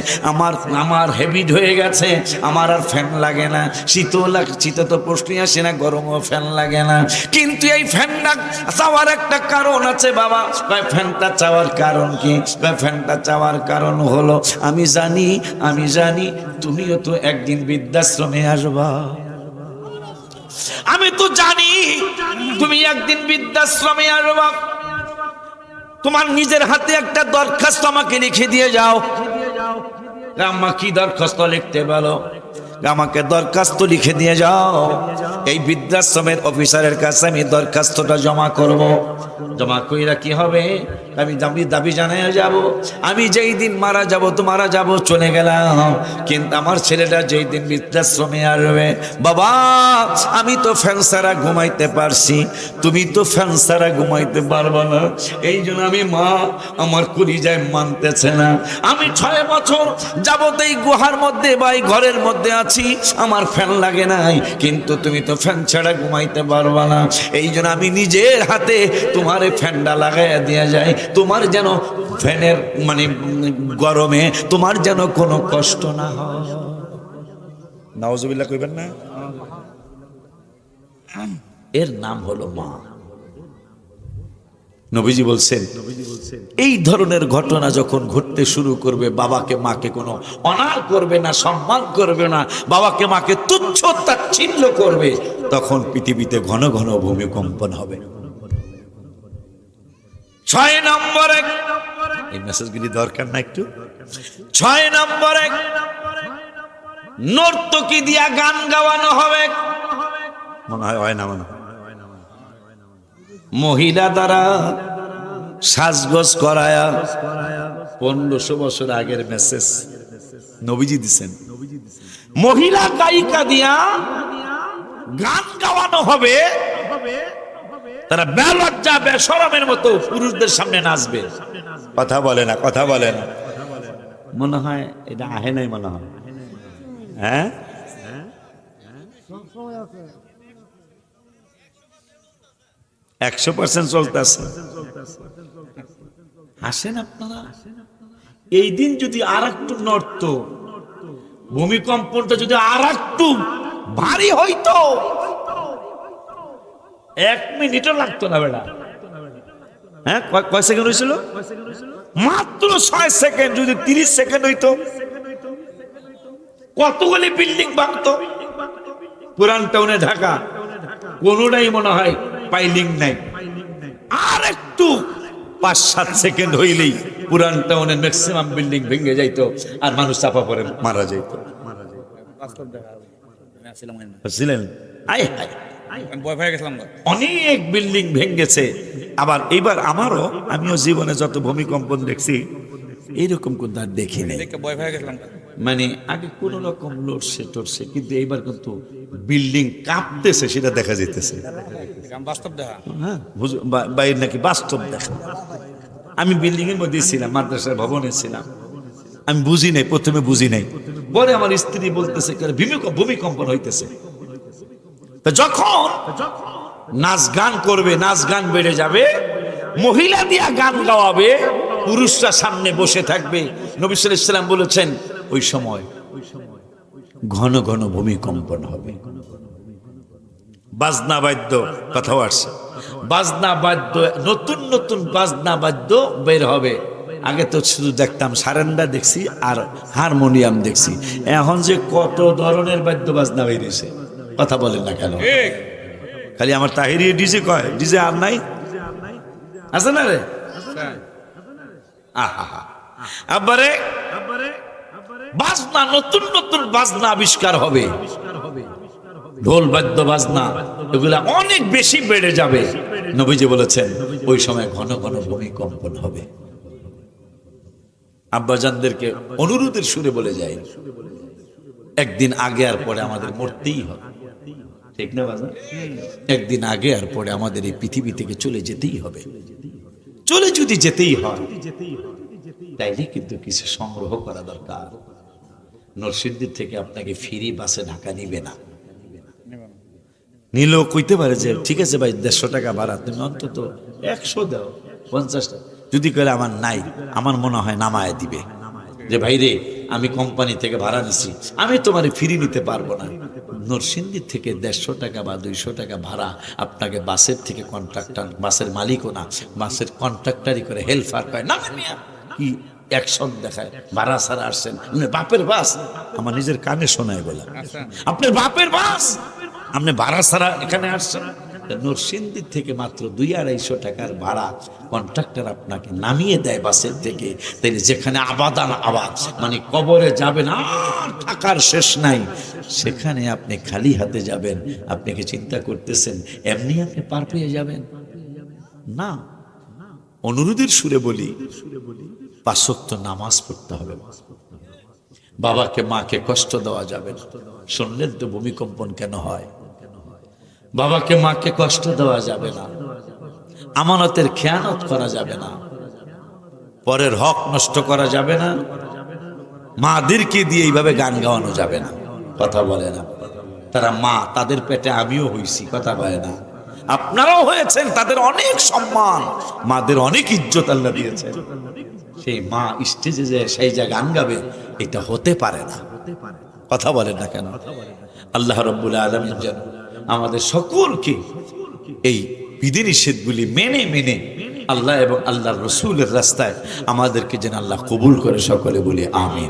আমার হ্যাবিট হয়ে গেছে, আমার আর ফ্যান লাগে না, শীতে তো প্রশ্নই আসে না, গরমও ফ্যান লাগে না। কিন্তু এই ফ্যানটা চাওয়ার একটা কারণ আছে বাবা। কয় ফ্যানটা চাওয়ার কারণ কি? কয় ফ্যানটা চাওয়ার কারণ হলো আমি জানি তুমিও তো একদিন বৃদ্ধাশ্রমে আসবা। আমি তো জানি তুমি একদিন বৃদ্ধাশ্রমে আসবা। তোমার নিজের হাতে একটা দরখাস্ত আমাকে লিখে দিয়ে যাও। আম্মা কি দরখাস্ত লিখতে বলো? আমাকে দরখাস্ত লিখে দিয়ে যাও, এই বৃদ্ধাশ্রমের অফিসারের কাছে আমি দরখাস্তটা জমা করব। জমা কইরা কি হবে? আমি দাবি জানাই যাব, আমি যেই দিন মারা যাব তো মারা যাব, চলে গেলাম, কিন্তু আমার ছেলেটা যেই দিন বৃদ্ধাশ্রমে আসবে বাবা, আমি তো ফ্যান ছাড়া ঘুমাইতে পারছি, তুমি তো ফ্যান ছাড়া ঘুমাইতে পারবো না। এই জন্য আমি মা আমার কলিজায় মানতেছে না। আমি 6 বছর যাবত এই গুহার মধ্যে বা এই ঘরের মধ্যে আছি, আমার ফ্যান লাগে নাই, কিন্তু তুমি তো ফ্যান ছাড়া ঘুমাইতে পারবা না। এই জন্য আমি নিজের হাতে তোমার ফ্যানটা লাগাইয়া দিয়ে যায়, তোমার যেন ফ্যানের মানে গরমে তোমার যেন কোনো কষ্ট না হয়। নাউজুবিল্লাহ কইবেন না? এর নাম হলো মা। নবীজি বলছেন এই ধরনের ঘটনা যখন ঘটতে শুরু করবে, বাবাকে মাকে কোনো অনার করবে না, সম্মান করবে না, বাবাকে মাকে তুচ্ছ তাচ্ছিল্য করবে, তখন পৃথিবীতে ঘন ঘন ভূমিকম্পন হবে। 6 নম্বরে এই মেসেজগুলি দরকার না একটু? 6 নম্বরে নর্তকী দিয়া গান গাওয়ানো হবে। মনে হয় না, মনে হয় মহিলা দ্বারা সাজগোজ করায়া। 1500 বছর আগের মেসেজ নবীজি দিছেন। মহিলা গায়িকা দিয়া গান গাওয়ানো হবে, তারা বেলজ্জা বেশরমের মতো পুরুষদের সামনে নাচবে। কথা বলে না, কথা বলে না। মনে হয় এটা আহে নাই, মনে হয়। হ্যাঁ 100% চলতেছে। আসেন আপনারা, এই দিন যদি আর একটু নড়তো, ভূমিকম্পনটা যদি আর একটু ভারী হইতো, 1 মিনিটও লাগতো না বেড়া। হ্যাঁ কয় সেকেন্ড হয়েছিল? মাত্র 6 সেকেন্ড। যদি 30 সেকেন্ড হইতো, কতগুলি বিল্ডিং ভাঙতো। পুরান টাউনে ঢাকা কোনোটাই মনে হয় পাইলিং নাই। আর একটু 5-7 সেকেন্ড হইলেই পুরান টাউনের ম্যাক্সিমাম বিল্ডিং ভেঙে যাইতো, আর মানুষ চাপা পড়ে মারা যাইত। অনেক বিল্ডিং ভেঙেছে। আবার এইবার আমিও জীবনে যত ভূমিকম্পন দেখছি এইরকম কোন আর দেখিনি। মানে আগে কোন রকম লড়ছে টরছে, কিন্তু এইবার কিন্তু বিল্ডিং কাঁপতেছে, সেটা দেখা যেতেছে। হ্যাঁ বাইরে নাকি বাস্তব দেখা। আমি বিল্ডিং এর মধ্যে ছিলাম, মাদ্রাসার ভবনে ছিলাম, আমি বুঝি নাই, প্রথমে বুঝি নাই। পরে আমার স্ত্রী বলতেছে ভূমিকম্পন হইতেছে। যখন নাচ গান করবে, নাচ গান বেড়ে যাবে, মহিলা দিয়া গান গাওয়াবে, পুরুষরা সামনে বসে থাকবে। নবী সাল্লাল্লাহু আলাইহি ওয়াসাল্লাম বলেছেন ওই সময় ঘন ঘন ভূমিকম্পন হবে। বাজনা বাদ্য কথাও আসছে, বাজনা বাদ্য, নতুন নতুন বাজনা বাদ্য বের হবে। আগে তো শুধু দেখতাম সারেন্ডা দেখছি আর হারমোনিয়াম দেখছি, এখন যে কত ধরনের বাদ্য বাজনা বেরিয়েছে। কথা বলেন না কেন? খালি আমার তাহিরি ডিজে কয়, ডিজে আর নাই, আছে না রে? আহা, আবারে বাজনা, নতুন নতুন বাজনা আবিষ্কার হবে, ঢোল বাদ্য বাজনা এগুলা অনেক বেশি বেড়ে যাবে। নবীজি বলেছেন ওই সময় ঘন ঘন ভূমিকম্পন হবে। আব্বাজানদেরকে অনুরোধের সুরে বলে যায়, একদিন আগে আর পরে আমাদের মরতেই হবে, ঠিক না বাজান? একদিন আগে আর পরে আমাদের এই পৃথিবী থেকে চলে যেতেই হবে। চলে যদি যেতেই হয় তাইলে কিন্তু কিছু সংগ্রহ করা দরকার। নরসিংদী থেকে আপনাকে ফ্রি বাসে ঢাকা নিবে না, নিলেও কইতে পারে যে ঠিক আছে ভাই 150 টাকা ভাড়া, তুমি অন্তত 100 দাও, 50 টাকা যদি করে আমার নাই, আমার মনে হয় নামায় দিবে যে ভাই রে আমি কোম্পানি থেকে ভাড়া নিছি, আমি তোমার ফ্রি নিতে পারবো না। নরসিংদী থেকে 150 টাকা বা 200 টাকা ভাড়া আপনাকে বাসের থেকে কন্ট্রাক্টর, বাসের মালিকও না, বাসের কন্ট্রাক্টারই করে হেল্পার কয় না কি অ্যাকশন দেখায়, ভাড়া ছাড়া আসছেন, বাপের বাস। আমার নিজের কানে শোনায় বলা, আপনার বাপের বাস, আপনি ভাড়া ছাড়া এখানে আসছেন। নরসিংদী থেকে মাত্র 200-250 টাকার ভাড়া কন্ট্রাক্টর আপনাকে নামিয়ে দেয় বাসের থেকে। তাইলে যেখানে আবাদান আবাদ, মানে কবরে যাবেন আর থাকার শেষ নাই, সেখানে আপনি খালি হাতে যাবেন। আপনি কি চিন্তা করতেছেন এমনি আপনি পার পেয়ে যাবেন? না, অনুরোধের সুরে বলি 5 ওয়াক্ত নামাজ পড়তে হবে। বাবাকে মাকে কষ্ট দেওয়া যাবে না। শুনলেন তো ভূমিকম্পন কেন হয়? বাবাকে মাকে কষ্ট দেওয়া যাবে না, আমানতের খেয়ানত করা যাবে না, পরের হক নষ্ট করা যাবে না, মাদেরকে দিয়ে এইভাবে গান গাওয়ানো যাবে না। কথা বলে না তারা মা, তাদের পেটে আমিও হইছি, কথা বলে না, আপনারাও হয়েছেন, তাদের অনেক সম্মান, মাদের অনেক ইজ্জত আল্লাহ দিয়েছেন। সেই মা স্টেজে যে সেই যা গান গাবে, এটা হতে পারে না। কথা বলেন না কেন? আল্লাহ রাব্বুল আলামিন যেন আমাদের সকলকে এই বিধিনিষেধগুলি মেনে মেনে আল্লাহ এবং আল্লাহর রসুলের রাস্তায় আমাদেরকে যেন আল্লাহ কবুল করে, সকলে বলি আমিন।